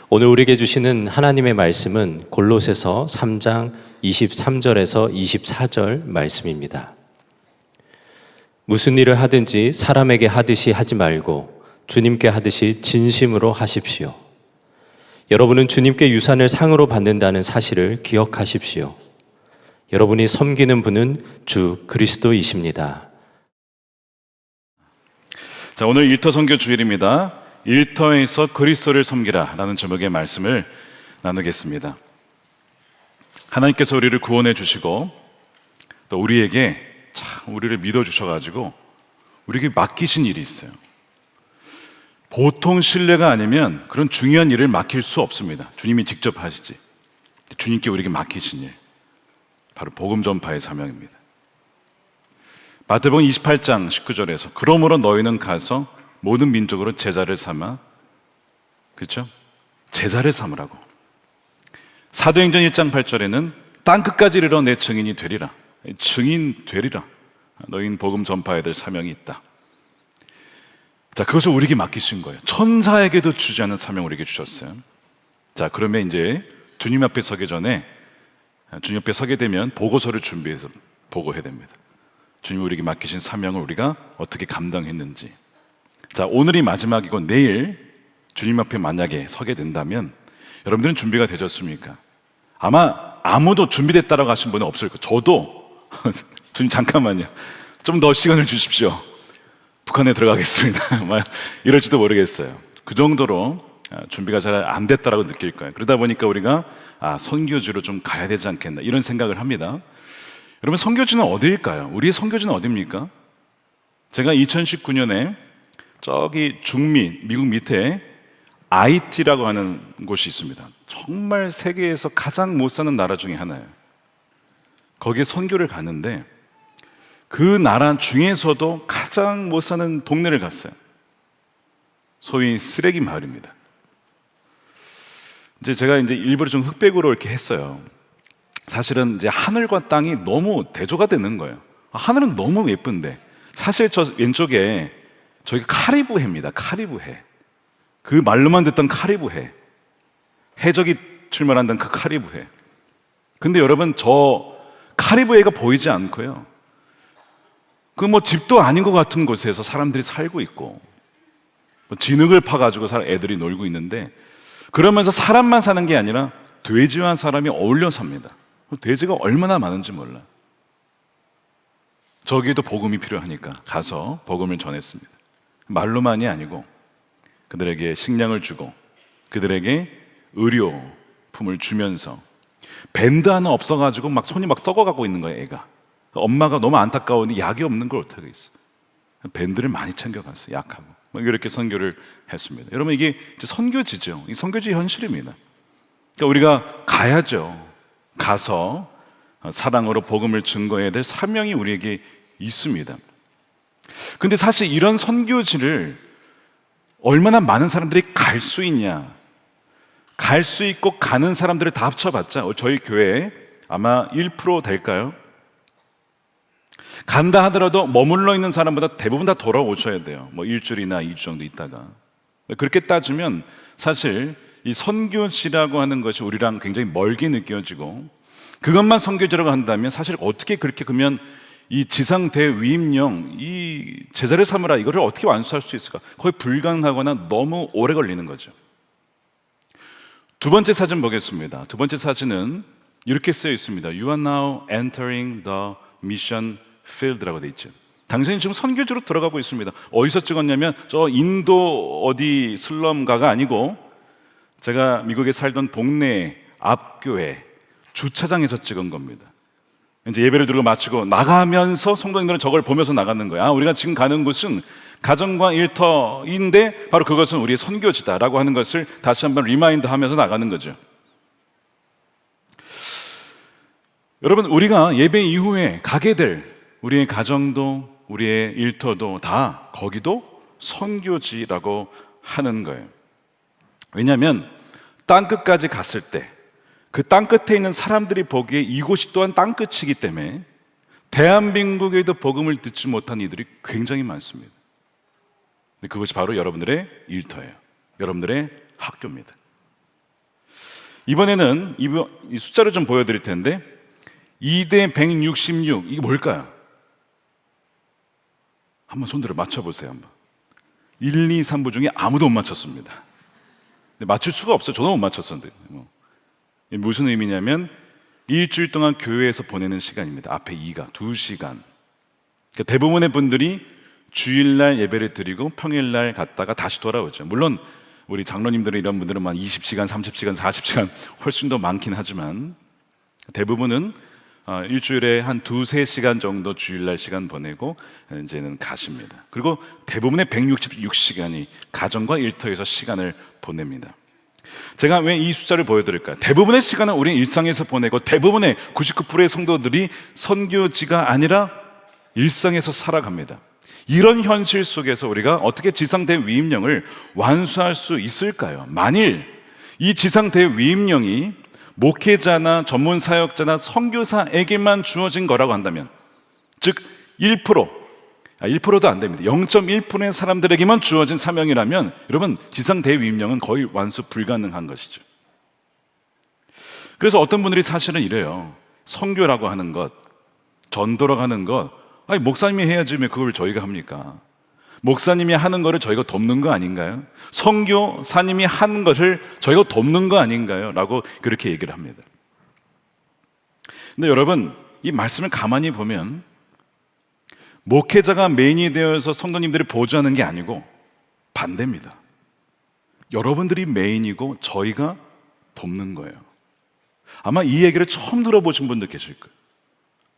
오늘 우리에게 주시는 하나님의 말씀은 골로새서 3장 23절에서 24절 말씀입니다. 무슨 일을 하든지 사람에게 하듯이 하지 말고 주님께 하듯이 진심으로 하십시오. 여러분은 주님께 유산을 상으로 받는다는 사실을 기억하십시오. 여러분이 섬기는 분은 주 그리스도이십니다. 자, 오늘 일터 선교 주일입니다. 일터에서 그리스도를 섬기라 라는 제목의 말씀을 나누겠습니다. 하나님께서 우리를 구원해 주시고 또 우리에게 우리를 믿어 주셔가지고 우리에게 맡기신 일이 있어요. 보통 신뢰가 아니면 그런 중요한 일을 맡길 수 없습니다. 주님이 직접 하시지. 주님께 우리에게 맡기신 일, 바로 복음 전파의 사명입니다. 마태복음 28장 19절에서 그러므로 너희는 가서 모든 민족으로 제자를 삼아, 그렇죠? 제자를 삼으라고. 사도행전 1장 8절에는 땅끝까지 이르러 내 증인이 되리라. 증인 되리라. 너희는 복음 전파해야 될 사명이 있다. 자, 그것을 우리에게 맡기신 거예요. 천사에게도 주지 않은 사명을 우리에게 주셨어요. 자, 그러면 이제 주님 앞에 서기 전에, 주님 앞에 서게 되면 보고서를 준비해서 보고해야 됩니다. 주님이 우리에게 맡기신 사명을 우리가 어떻게 감당했는지. 자, 오늘이 마지막이고 내일 주님 앞에 만약에 서게 된다면 여러분들은 준비가 되셨습니까? 아마 아무도 준비됐다라고 하신 분은 없을 거예요. 저도 주님 잠깐만요, 좀 더 시간을 주십시오. 북한에 들어가겠습니다. 이럴지도 모르겠어요. 그 정도로 준비가 잘 안 됐다라고 느낄 거예요. 그러다 보니까 우리가 선교지로 좀 가야 되지 않겠나 이런 생각을 합니다. 여러분, 선교지는 어디일까요? 우리의 선교지는 어디입니까? 제가 2019년에 저기 중미, 미국 밑에 IT라고 하는 곳이 있습니다. 정말 세계에서 가장 못 사는 나라 중에 하나예요. 거기에 선교를 갔는데 그 나라 중에서도 가장 못 사는 동네를 갔어요. 소위 쓰레기 마을입니다. 제가 일부러 좀 흑백으로 이렇게 했어요. 사실은 이제 하늘과 땅이 너무 대조가 되는 거예요. 하늘은 너무 예쁜데, 사실 저 왼쪽에 저기 카리브해입니다. 카리브해. 그 말로만 듣던 카리브해. 해적이 출몰한다는 그 카리브해. 근데 여러분, 저 카리브해가 보이지 않고요, 그 집도 아닌 것 같은 곳에서 사람들이 살고 있고, 진흙을 파가지고 애들이 놀고 있는데, 그러면서 사람만 사는 게 아니라 돼지와 사람이 어울려 삽니다. 돼지가 얼마나 많은지 몰라. 저기에도 복음이 필요하니까 가서 복음을 전했습니다. 말로만이 아니고 그들에게 식량을 주고 그들에게 의료품을 주면서, 밴드 하나 없어가지고 손이 썩어가고 있는 거예요. 애가, 엄마가 너무 안타까우니 약이 없는 걸 어떻게 있어. 밴드를 많이 챙겨갔어요. 약하고 이렇게 선교를 했습니다. 여러분, 이게 선교지죠. 이 선교지 현실입니다. 그러니까 우리가 가야죠. 가서 사랑으로 복음을 증거해야 될 사명이 우리에게 있습니다. 근데 사실 이런 선교지를 얼마나 많은 사람들이 갈 수 있냐, 갈 수 있고 가는 사람들을 다 합쳐봤자 저희 교회에 아마 1% 될까요? 간다 하더라도 머물러 있는 사람보다 대부분 다 돌아오셔야 돼요. 일주일이나 2주 정도 있다가. 그렇게 따지면 사실 이 선교지라고 하는 것이 우리랑 굉장히 멀게 느껴지고, 그것만 선교지라고 한다면 사실 어떻게 그렇게 그러면 이 지상 대위임령, 이 제자를 삼으라, 이거를 어떻게 완수할 수 있을까? 거의 불가능하거나 너무 오래 걸리는 거죠. 두 번째 사진 보겠습니다. 두 번째 사진은 이렇게 쓰여 있습니다. You are now entering the mission field라고 되어 있죠. 당신이 지금 선교지로 들어가고 있습니다. 어디서 찍었냐면 저 인도 어디 슬럼가가 아니고 제가 미국에 살던 동네 앞교회 주차장에서 찍은 겁니다. 이제 예배를 드리고 마치고 나가면서 성도님들은 저걸 보면서 나가는 거야. 우리가 지금 가는 곳은 가정과 일터인데 바로 그것은 우리의 선교지다라고 하는 것을 다시 한번 리마인드 하면서 나가는 거죠. 여러분, 우리가 예배 이후에 가게 될 우리의 가정도 우리의 일터도 다 거기도 선교지라고 하는 거예요. 왜냐하면 땅끝까지 갔을 때 그 땅끝에 있는 사람들이 보기에 이곳이 또한 땅끝이기 때문에 대한민국에도 복음을 듣지 못한 이들이 굉장히 많습니다. 그것이 바로 여러분들의 일터예요. 여러분들의 학교입니다. 이번에는 이 숫자를 좀 보여드릴 텐데 2대 166 이게 뭘까요? 한번 손들어 맞춰보세요. 한번. 1, 2, 3부 중에 아무도 못 맞췄습니다. 근데 맞출 수가 없어요. 저도 못 맞췄었는데. 이게 무슨 의미냐면 일주일 동안 교회에서 보내는 시간입니다. 앞에 2가 2시간. 그러니까 대부분의 분들이 주일날 예배를 드리고 평일날 갔다가 다시 돌아오죠. 물론 우리 장로님들은 이런 분들은 막 20시간, 30시간, 40시간 훨씬 더 많긴 하지만 대부분은 일주일에 한 2-3시간 정도 주일날 시간 보내고 이제는 가십니다. 그리고 대부분의 166시간이 가정과 일터에서 시간을 보냅니다. 제가 왜 이 숫자를 보여드릴까요? 대부분의 시간은 우리는 일상에서 보내고 대부분의 99%의 성도들이 선교지가 아니라 일상에서 살아갑니다. 이런 현실 속에서 우리가 어떻게 지상대위임령을 완수할 수 있을까요? 만일 이 지상대위임령이 목회자나 전문 사역자나 선교사에게만 주어진 거라고 한다면, 즉 1%도 안 됩니다. 0.1%의 사람들에게만 주어진 사명이라면 여러분 지상대위임령은 거의 완수 불가능한 것이죠. 그래서 어떤 분들이 사실은 이래요. 선교라고 하는 것, 전도라고 하는 것, 아니 목사님이 해야지 왜 그걸 저희가 합니까? 목사님이 하는 거를 저희가 돕는 거 아닌가요? 선교사님이 하는 것을 저희가 돕는 거 아닌가요? 라고 그렇게 얘기를 합니다. 근데 여러분 이 말씀을 가만히 보면 목회자가 메인이 되어서 성도님들을 보조하는 게 아니고 반대입니다. 여러분들이 메인이고 저희가 돕는 거예요. 아마 이 얘기를 처음 들어보신 분들 계실 거예요.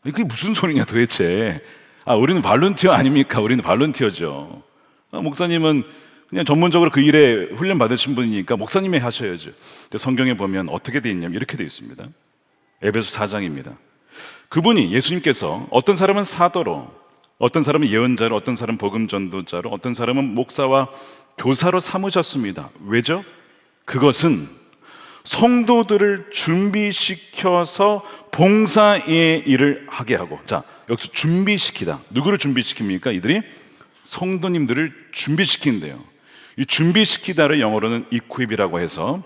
그게 무슨 소리냐 도대체. 우리는 발런티어 아닙니까? 우리는 발런티어죠. 목사님은 그냥 전문적으로 그 일에 훈련 받으신 분이니까 목사님이 하셔야죠. 근데 성경에 보면 어떻게 돼 있냐면 이렇게 돼 있습니다. 에베소 4장입니다. 그분이 예수님께서 어떤 사람은 사도로, 어떤 사람은 예언자로, 어떤 사람은 복음 전도자로, 어떤 사람은 목사와 교사로 삼으셨습니다. 왜죠? 그것은 성도들을 준비시켜서 봉사의 일을 하게 하고, 자 여기서 준비시키다, 누구를 준비시킵니까? 이들이 성도님들을 준비시킨대요. 이 준비시키다를 영어로는 equip이라고 해서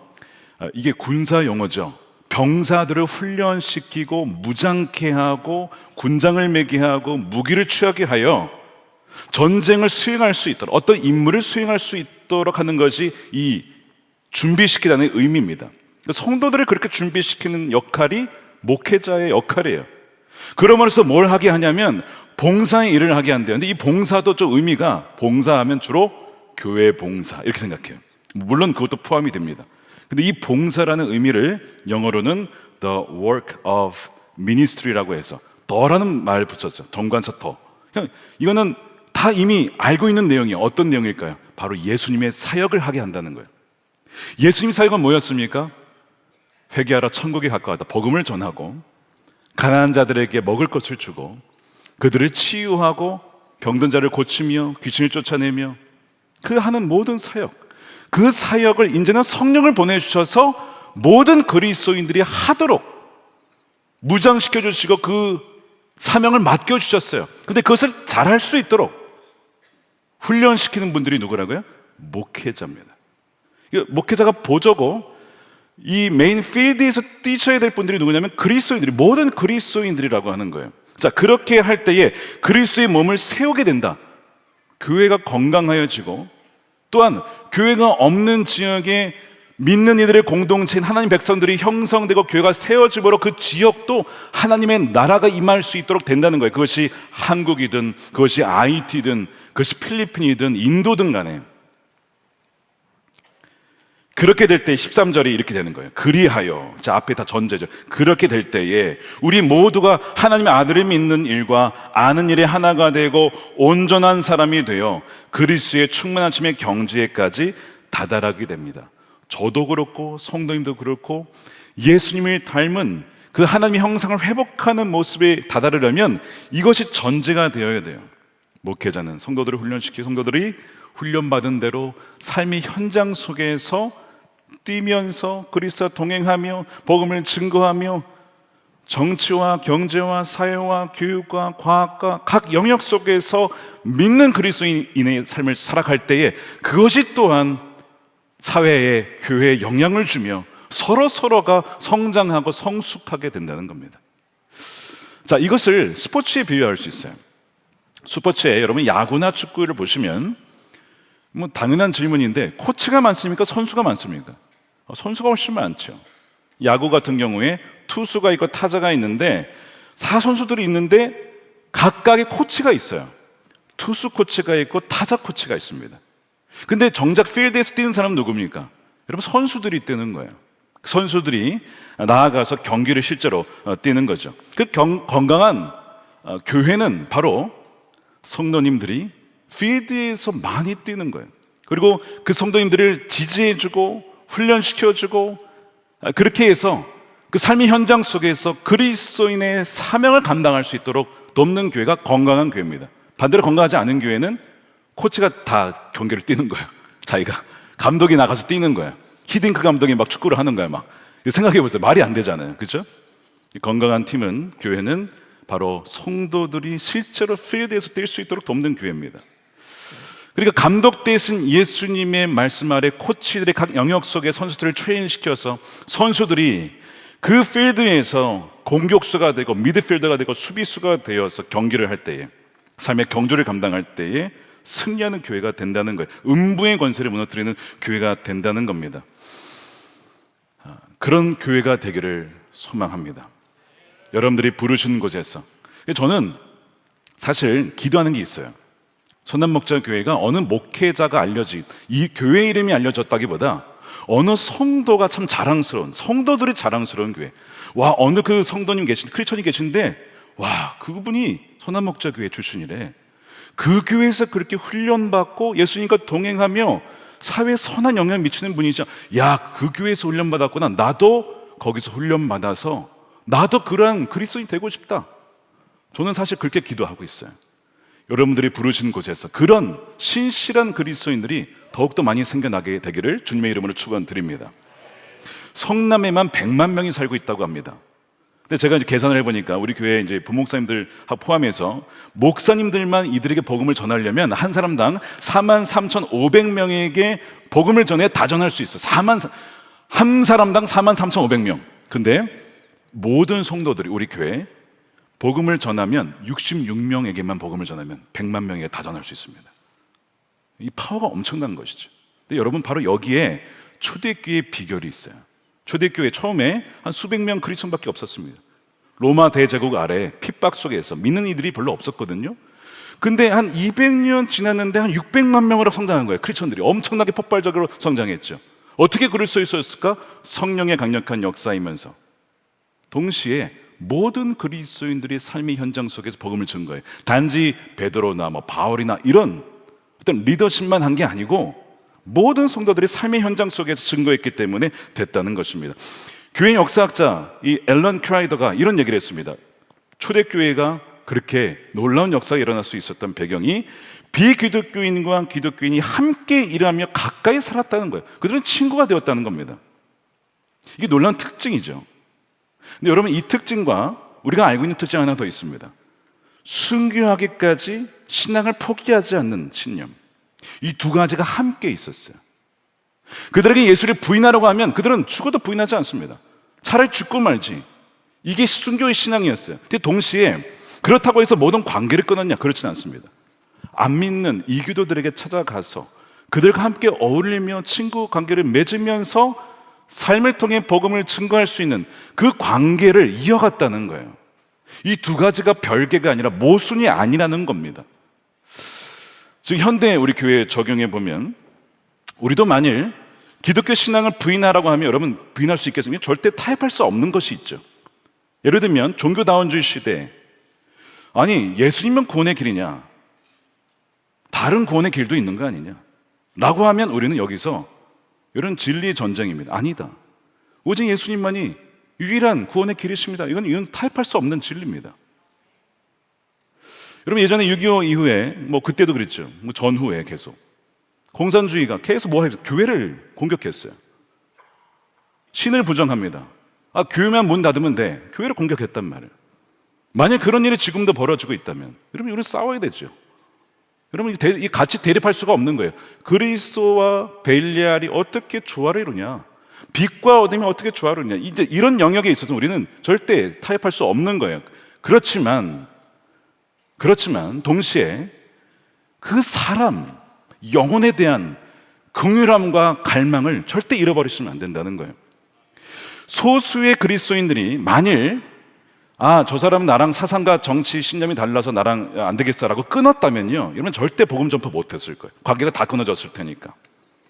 이게 군사 용어죠. 병사들을 훈련시키고 무장케 하고 군장을 매게 하고 무기를 취하게 하여 전쟁을 수행할 수 있도록, 어떤 임무를 수행할 수 있도록 하는 것이 이 준비시키다는 의미입니다. 성도들을 그렇게 준비시키는 역할이 목회자의 역할이에요. 그러면서 뭘 하게 하냐면 봉사의 일을 하게 한대요. 근데 이 봉사도 좀 의미가, 봉사하면 주로 교회 봉사 이렇게 생각해요. 물론 그것도 포함이 됩니다. 근데 이 봉사라는 의미를 영어로는 the work of ministry라고 해서 더라는 말 붙였죠. 덩관사 더. 이거는 다 이미 알고 있는 내용이에요. 어떤 내용일까요? 바로 예수님의 사역을 하게 한다는 거예요. 예수님 사역은 뭐였습니까? 회개하라 천국에 가까웠다. 복음을 전하고 가난한 자들에게 먹을 것을 주고 그들을 치유하고 병든 자를 고치며 귀신을 쫓아내며 그 하는 모든 사역, 그 사역을 이제는 성령을 보내주셔서 모든 그리스도인들이 하도록 무장시켜 주시고 그 사명을 맡겨주셨어요. 근데 그것을 잘할 수 있도록 훈련시키는 분들이 누구라고요? 목회자입니다. 목회자가 보조고 이 메인 필드에서 뛰셔야 될 분들이 누구냐면 그리스도인들이, 모든 그리스도인들이라고 하는 거예요. 자, 그렇게 할 때에 그리스도의 몸을 세우게 된다. 교회가 건강하여지고 또한 교회가 없는 지역에 믿는 이들의 공동체인 하나님 백성들이 형성되고 교회가 세워지므로 그 지역도 하나님의 나라가 임할 수 있도록 된다는 거예요. 그것이 한국이든 그것이 IT든 그것이 필리핀이든 인도든 간에. 그렇게 될 때 13절이 이렇게 되는 거예요. 그리하여, 자 앞에 다 전제죠. 그렇게 될 때에 우리 모두가 하나님의 아들을 믿는 일과 아는 일에 하나가 되고 온전한 사람이 되어 그리스도의 충만하심의 경지에까지 다다르게 됩니다. 저도 그렇고 성도님도 그렇고 예수님을 닮은 그 하나님의 형상을 회복하는 모습에 다다르려면 이것이 전제가 되어야 돼요. 목회자는 성도들을 훈련시키고 성도들이 훈련받은 대로 삶의 현장 속에서 뛰면서 그리스도와 동행하며 복음을 증거하며 정치와 경제와 사회와 교육과 과학과 각 영역 속에서 믿는 그리스도인의 삶을 살아갈 때에 그것이 또한 사회에, 교회에 영향을 주며 서로가 성장하고 성숙하게 된다는 겁니다. 자, 이것을 스포츠에 비유할 수 있어요. 스포츠에 여러분 야구나 축구를 보시면 뭐 당연한 질문인데 코치가 많습니까? 선수가 많습니까? 선수가 훨씬 많죠. 야구 같은 경우에 투수가 있고 타자가 있는데 4선수들이 있는데 각각의 코치가 있어요. 투수 코치가 있고 타자 코치가 있습니다. 근데 정작 필드에서 뛰는 사람은 누굽니까? 여러분 선수들이 뛰는 거예요. 선수들이 나아가서 경기를 실제로 뛰는 거죠. 그 건강한 교회는 바로 성도님들이 필드에서 많이 뛰는 거예요. 그리고 그 성도님들을 지지해주고 훈련시켜주고 그렇게 해서 그 삶의 현장 속에서 그리스도인의 사명을 감당할 수 있도록 돕는 교회가 건강한 교회입니다. 반대로 건강하지 않은 교회는 코치가 다 경기를 뛰는 거예요. 자기가 감독이 나가서 뛰는 거예요. 히딩크 감독이 막 축구를 하는 거예요. 막 생각해 보세요. 말이 안 되잖아요. 그렇죠? 건강한 팀은 교회는 바로 성도들이 실제로 필드에서 뛸 수 있도록 돕는 교회입니다. 그러니까 감독 대신 예수님의 말씀 아래 코치들의 각 영역 속에 선수들을 트레이닝시켜서 선수들이 그 필드에서 공격수가 되고 미드필더가 되고 수비수가 되어서 경기를 할 때에 삶의 경주를 감당할 때에 승리하는 교회가 된다는 거예요. 음부의 권세를 무너뜨리는 교회가 된다는 겁니다. 그런 교회가 되기를 소망합니다. 여러분들이 부르신 곳에서. 저는 사실 기도하는 게 있어요. 선남목자교회가 어느 목회자가 알려진, 이 교회 이름이 알려졌다기보다 어느 성도가 참 자랑스러운, 성도들이 자랑스러운 교회. 와, 어느 그 성도님 크리스천이 계신데, 와, 그분이 선남목자교회 출신이래. 그 교회에서 그렇게 훈련받고 예수님과 동행하며 사회에 선한 영향을 미치는 분이죠. 야, 그 교회에서 훈련받았구나. 나도 거기서 훈련받아서 나도 그러한 그리스도인이 되고 싶다. 저는 사실 그렇게 기도하고 있어요. 여러분들이 부르신 곳에서 그런 신실한 그리스도인들이 더욱더 많이 생겨나게 되기를 주님의 이름으로 축원드립니다. 성남에만 100만 명이 살고 있다고 합니다. 근데 제가 이제 계산을 해보니까 우리 교회 이제 부목사님들 포함해서 목사님들만 이들에게 복음을 전하려면 한 사람당 43,500명에게 복음을 전해 다 전할 수 있어. 한 사람당 43,500명. 근데 모든 성도들이 우리 교회 복음을 전하면 66명에게만 복음을 전하면 100만 명에게 다 전할 수 있습니다. 이 파워가 엄청난 것이죠. 근데 여러분 바로 여기에 초대교회의 비결이 있어요. 초대교회 처음에 한 수백 명 그리스도인밖에 없었습니다. 로마 대제국 아래 핍박 속에서 믿는 이들이 별로 없었거든요. 근데 한 200년 지났는데 한 600만 명으로 성장한 거예요. 크리스천들이 엄청나게 폭발적으로 성장했죠. 어떻게 그럴 수 있었을까? 성령의 강력한 역사이면서 동시에 모든 그리스도인들의 삶의 현장 속에서 복음을 증거해요. 단지 베드로나 바울이나 이런 어떤 리더십만 한 게 아니고 모든 성도들이 삶의 현장 속에서 증거했기 때문에 됐다는 것입니다. 교회 역사학자 이 앨런 크라이더가 이런 얘기를 했습니다. 초대교회가 그렇게 놀라운 역사가 일어날 수 있었던 배경이 비기독교인과 기독교인이 함께 일하며 가까이 살았다는 거예요. 그들은 친구가 되었다는 겁니다. 이게 놀라운 특징이죠. 근데 여러분 이 특징과 우리가 알고 있는 특징 하나 더 있습니다. 순교하기까지 신앙을 포기하지 않는 신념. 이 두 가지가 함께 있었어요. 그들에게 예수를 부인하라고 하면 그들은 죽어도 부인하지 않습니다. 차라리 죽고 말지. 이게 순교의 신앙이었어요. 근데 동시에 그렇다고 해서 모든 관계를 끊었냐? 그렇진 않습니다. 안 믿는 이교도들에게 찾아가서 그들과 함께 어울리며 친구 관계를 맺으면서 삶을 통해 복음을 증거할 수 있는 그 관계를 이어갔다는 거예요. 이 두 가지가 별개가 아니라 모순이 아니라는 겁니다. 지금 현대 우리 교회에 적용해 보면 우리도 만일 기독교 신앙을 부인하라고 하면 여러분 부인할 수 있겠습니까? 절대 타협할 수 없는 것이 있죠. 예를 들면 종교다원주의 시대에 아니 예수님은 구원의 길이냐? 다른 구원의 길도 있는 거 아니냐? 라고 하면 우리는 여기서 이런 진리의 전쟁입니다. 아니다. 오직 예수님만이 유일한 구원의 길이십니다. 이건 타협할 수 없는 진리입니다. 여러분 예전에 6.25 이후에 그때도 그랬죠. 전후에 계속 공산주의가 계속 교회를 공격했어요. 신을 부정합니다. 교회만 문 닫으면 돼. 교회를 공격했단 말이에요. 만약 그런 일이 지금도 벌어지고 있다면 여러분 우리는 싸워야 되죠. 여러분 이 같이 대립할 수가 없는 거예요. 그리스도와 벨리알이 어떻게 조화를 이루냐? 빛과 어둠이 어떻게 조화로우냐. 이제 이런 영역에 있어서 우리는 절대 타협할 수 없는 거예요. 그렇지만 동시에 그 사람, 영혼에 대한 긍휼함과 갈망을 절대 잃어버리시면 안 된다는 거예요. 소수의 그리스도인들이 만일 저 사람은 나랑 사상과 정치 신념이 달라서 나랑 안 되겠어라고 끊었다면요, 여러분 절대 복음 전파 못했을 거예요. 관계가 다 끊어졌을 테니까.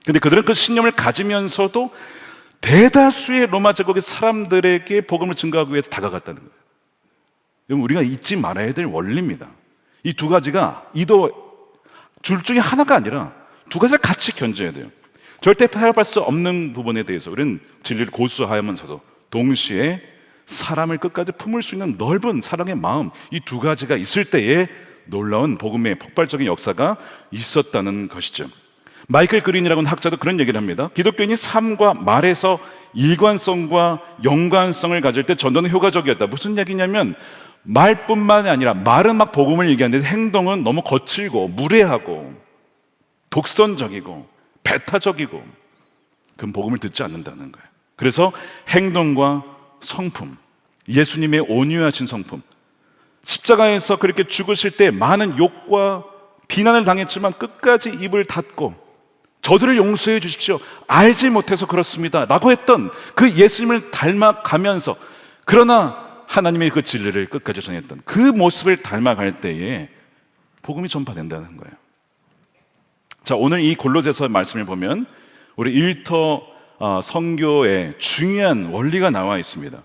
근데 그들은 그 신념을 가지면서도 대다수의 로마 제국의 사람들에게 복음을 증거하기 위해서 다가갔다는 거예요. 여러분, 우리가 잊지 말아야 될 원리입니다. 이 두 가지가 줄 중에 하나가 아니라 두 가지를 같이 견져야 돼요. 절대 타협할 수 없는 부분에 대해서 우리는 진리를 고수하면서도 동시에 사람을 끝까지 품을 수 있는 넓은 사랑의 마음, 이 두 가지가 있을 때에 놀라운 복음의 폭발적인 역사가 있었다는 것이죠. 마이클 그린이라고 하는 학자도 그런 얘기를 합니다. 기독교인이 삶과 말에서 일관성과 연관성을 가질 때 전도는 효과적이었다. 무슨 얘기냐면 말뿐만이 아니라 말은 막 복음을 얘기하는데 행동은 너무 거칠고 무례하고 독선적이고 배타적이고 그럼 복음을 듣지 않는다는 거예요. 그래서 행동과 성품, 예수님의 온유하신 성품, 십자가에서 그렇게 죽으실 때 많은 욕과 비난을 당했지만 끝까지 입을 닫고 저들을 용서해 주십시오, 알지 못해서 그렇습니다 라고 했던 그 예수님을 닮아가면서, 그러나 하나님의 그 진리를 끝까지 전했던 그 모습을 닮아갈 때에 복음이 전파된다는 거예요. 자, 오늘 이 골로새서 말씀을 보면 우리 일터 선교의 중요한 원리가 나와 있습니다.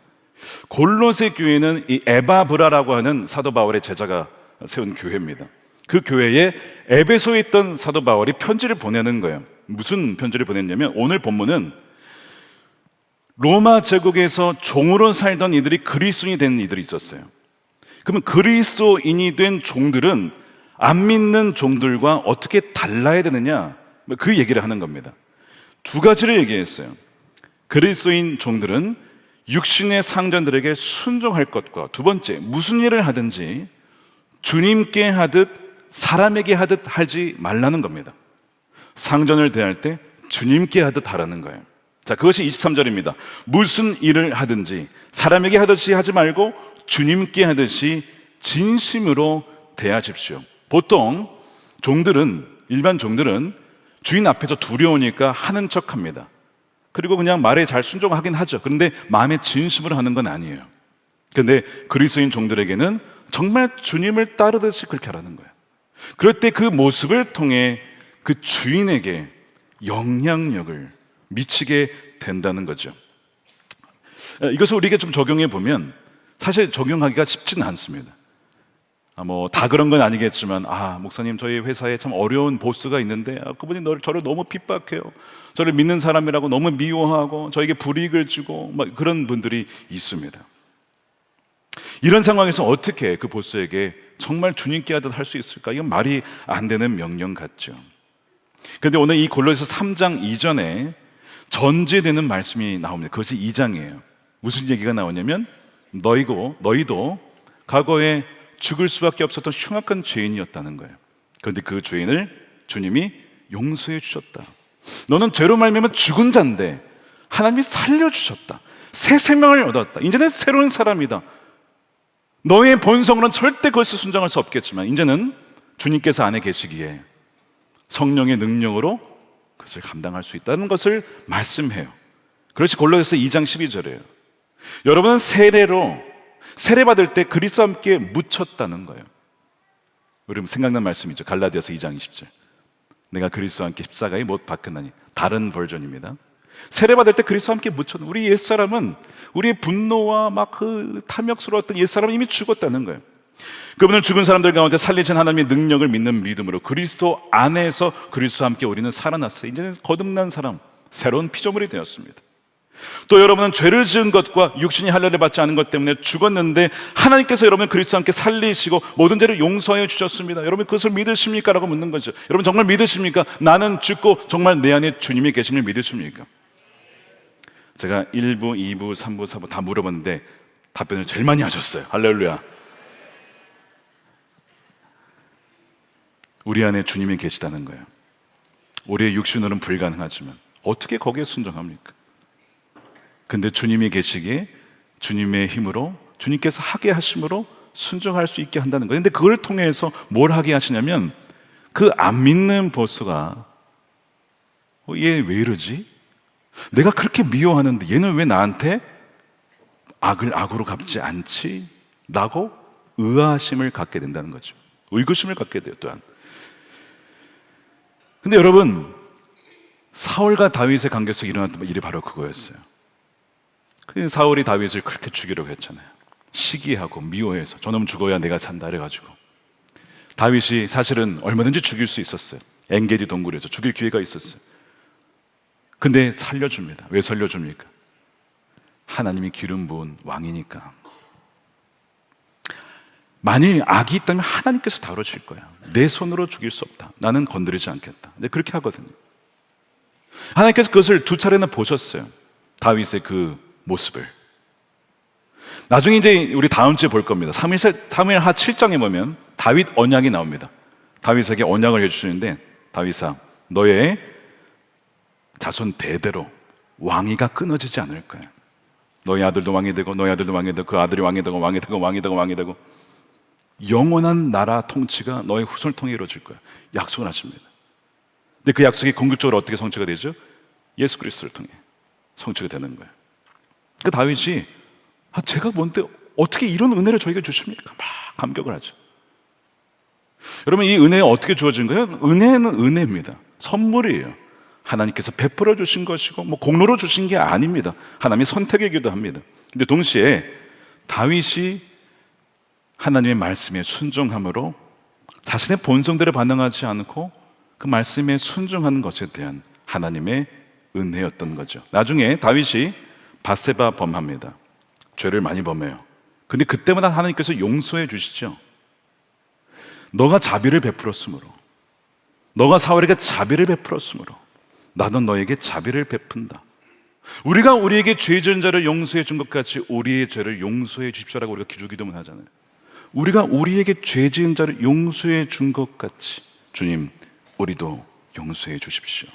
골로새 교회는 이 에바브라라고 하는 사도 바울의 제자가 세운 교회입니다. 그 교회에 에베소에 있던 사도 바울이 편지를 보내는 거예요. 무슨 편지를 보냈냐면 오늘 본문은 로마 제국에서 종으로 살던 이들이 그리스도인이 된 이들이 있었어요. 그러면 그리스도인이 된 종들은 안 믿는 종들과 어떻게 달라야 되느냐, 그 얘기를 하는 겁니다. 두 가지를 얘기했어요. 그리스도인 종들은 육신의 상전들에게 순종할 것과, 두 번째, 무슨 일을 하든지 주님께 하듯 사람에게 하듯 하지 말라는 겁니다. 상전을 대할 때 주님께 하듯 하라는 거예요. 자, 그것이 23절입니다. 무슨 일을 하든지 사람에게 하듯이 하지 말고 주님께 하듯이 진심으로 대하십시오. 보통 일반 종들은 주인 앞에서 두려우니까 하는 척 합니다. 그리고 그냥 말에 잘 순종하긴 하죠. 그런데 마음에 진심으로 하는 건 아니에요. 그런데 그리스도인 종들에게는 정말 주님을 따르듯이 그렇게 하라는 거예요. 그럴 때 그 모습을 통해 그 주인에게 영향력을 미치게 된다는 거죠. 이것을 우리에게 좀 적용해 보면 사실 적용하기가 쉽지는 않습니다. 다 그런 건 아니겠지만, 목사님, 저희 회사에 참 어려운 보스가 있는데 그분이 저를 너무 핍박해요. 저를 믿는 사람이라고 너무 미워하고 저에게 불이익을 주고 그런 분들이 있습니다. 이런 상황에서 어떻게 그 보스에게 정말 주님께 하듯 할 수 있을까? 이건 말이 안 되는 명령 같죠. 그런데 오늘 이 골로새서 3장 이전에 전제되는 말씀이 나옵니다. 그것이 2장이에요. 무슨 얘기가 나오냐면 너희도 과거에 죽을 수밖에 없었던 흉악한 죄인이었다는 거예요. 그런데 그 죄인을 주님이 용서해 주셨다. 너는 죄로 말미암아 죽은 자인데 하나님이 살려주셨다. 새 생명을 얻었다. 이제는 새로운 사람이다. 너의 본성으로는 절대 그것을 순종할 수 없겠지만 이제는 주님께서 안에 계시기에 성령의 능력으로 그것을 감당할 수 있다는 것을 말씀해요. 그것이 골로새서 2장 12절이에요. 여러분은 세례받을 때 그리스도와 함께 묻혔다는 거예요. 여러분 생각난 말씀이죠. 갈라디아서 2장 20절. 내가 그리스도와 함께 십자가에 못 박혔나니. 다른 버전입니다. 세례받을 때 그리스도와 함께 묻혔다. 우리 옛사람은 우리의 분노와 그 탐욕스러웠던 옛사람은 이미 죽었다는 거예요. 그분을 죽은 사람들 가운데 살리신 하나님의 능력을 믿는 믿음으로 그리스도 안에서 그리스도와 함께 우리는 살아났어요. 이제는 거듭난 사람, 새로운 피조물이 되었습니다. 또 여러분은 죄를 지은 것과 육신이 할례를 받지 않은 것 때문에 죽었는데 하나님께서 여러분을 그리스도와 함께 살리시고 모든 죄를 용서해 주셨습니다. 여러분 그것을 믿으십니까? 라고 묻는 거죠. 여러분 정말 믿으십니까? 나는 죽고 정말 내 안에 주님이 계심을 믿으십니까? 제가 1부, 2부, 3부, 4부 다 물어봤는데 답변을 제일 많이 하셨어요. 할렐루야. 우리 안에 주님이 계시다는 거예요. 우리의 육신으로는 불가능하지만 어떻게 거기에 순종합니까? 근데 주님이 계시기에 주님의 힘으로, 주님께서 하게 하심으로 순종할 수 있게 한다는 거예요. 근데 그걸 통해서 뭘 하게 하시냐면, 그 안 믿는 보스가 얘 왜 이러지? 내가 그렇게 미워하는데 얘는 왜 나한테 악을 악으로 갚지 않지? 라고 의아심을 갖게 된다는 거죠. 의구심을 갖게 돼요, 또한. 근데 여러분, 사울과 다윗의 관계 속에 일어났던 일이 바로 그거였어요. 사울이 다윗을 그렇게 죽이려고 했잖아요. 시기하고 미워해서 저놈 죽어야 내가 산다 그래가지고 다윗이 사실은 얼마든지 죽일 수 있었어요. 엔게디 동굴에서 죽일 기회가 있었어요. 근데 살려줍니다. 왜 살려줍니까? 하나님이 기름 부은 왕이니까. 만일 악이 있다면 하나님께서 다루실 거야. 내 손으로 죽일 수 없다. 나는 건드리지 않겠다. 근데 그렇게 하거든요. 하나님께서 그것을 두 차례나 보셨어요. 다윗의 그 모습을. 나중에 이제 우리 다음 주에 볼 겁니다. 사무엘하 7장에 보면 다윗 언약이 나옵니다. 다윗에게 언약을 해주시는데, 다윗아, 너의 자손 대대로 왕위가 끊어지지 않을 거야. 너희 아들도 왕이 되고, 너희 아들도 왕이 되고, 그 아들이 왕이 되고, 왕이 되고, 왕이 되고, 왕이 되고, 영원한 나라 통치가 너의 후손을 통해 이루어질 거야. 약속을 하십니다. 근데 그 약속이 궁극적으로 어떻게 성취가 되죠? 예수 그리스도를 통해 성취가 되는 거예요. 그 다윗이 제가 뭔데 어떻게 이런 은혜를 저에게 주십니까? 막 감격을 하죠. 여러분, 이 은혜가 어떻게 주어진 거예요? 은혜는 은혜입니다. 선물이에요. 하나님께서 베풀어 주신 것이고 뭐 공로로 주신 게 아닙니다. 하나님의 선택이기도 합니다. 근데 동시에 다윗이 하나님의 말씀에 순종함으로 자신의 본성대로 반응하지 않고 그 말씀에 순종하는 것에 대한 하나님의 은혜였던 거죠. 나중에 다윗이 밧세바 범합니다. 죄를 많이 범해요. 근데 그때마다 하나님께서 용서해 주시죠. 너가 자비를 베풀었으므로, 너가 사울에게 자비를 베풀었으므로 나도 너에게 자비를 베푼다. 우리가 우리에게 죄 지은 자를 용서해 준 것 같이 우리의 죄를 용서해 주십시오라고 우리가 기도문 하잖아요. 우리가 우리에게 죄 지은 자를 용서해 준 것 같이 주님, 우리도 용서해 주십시오.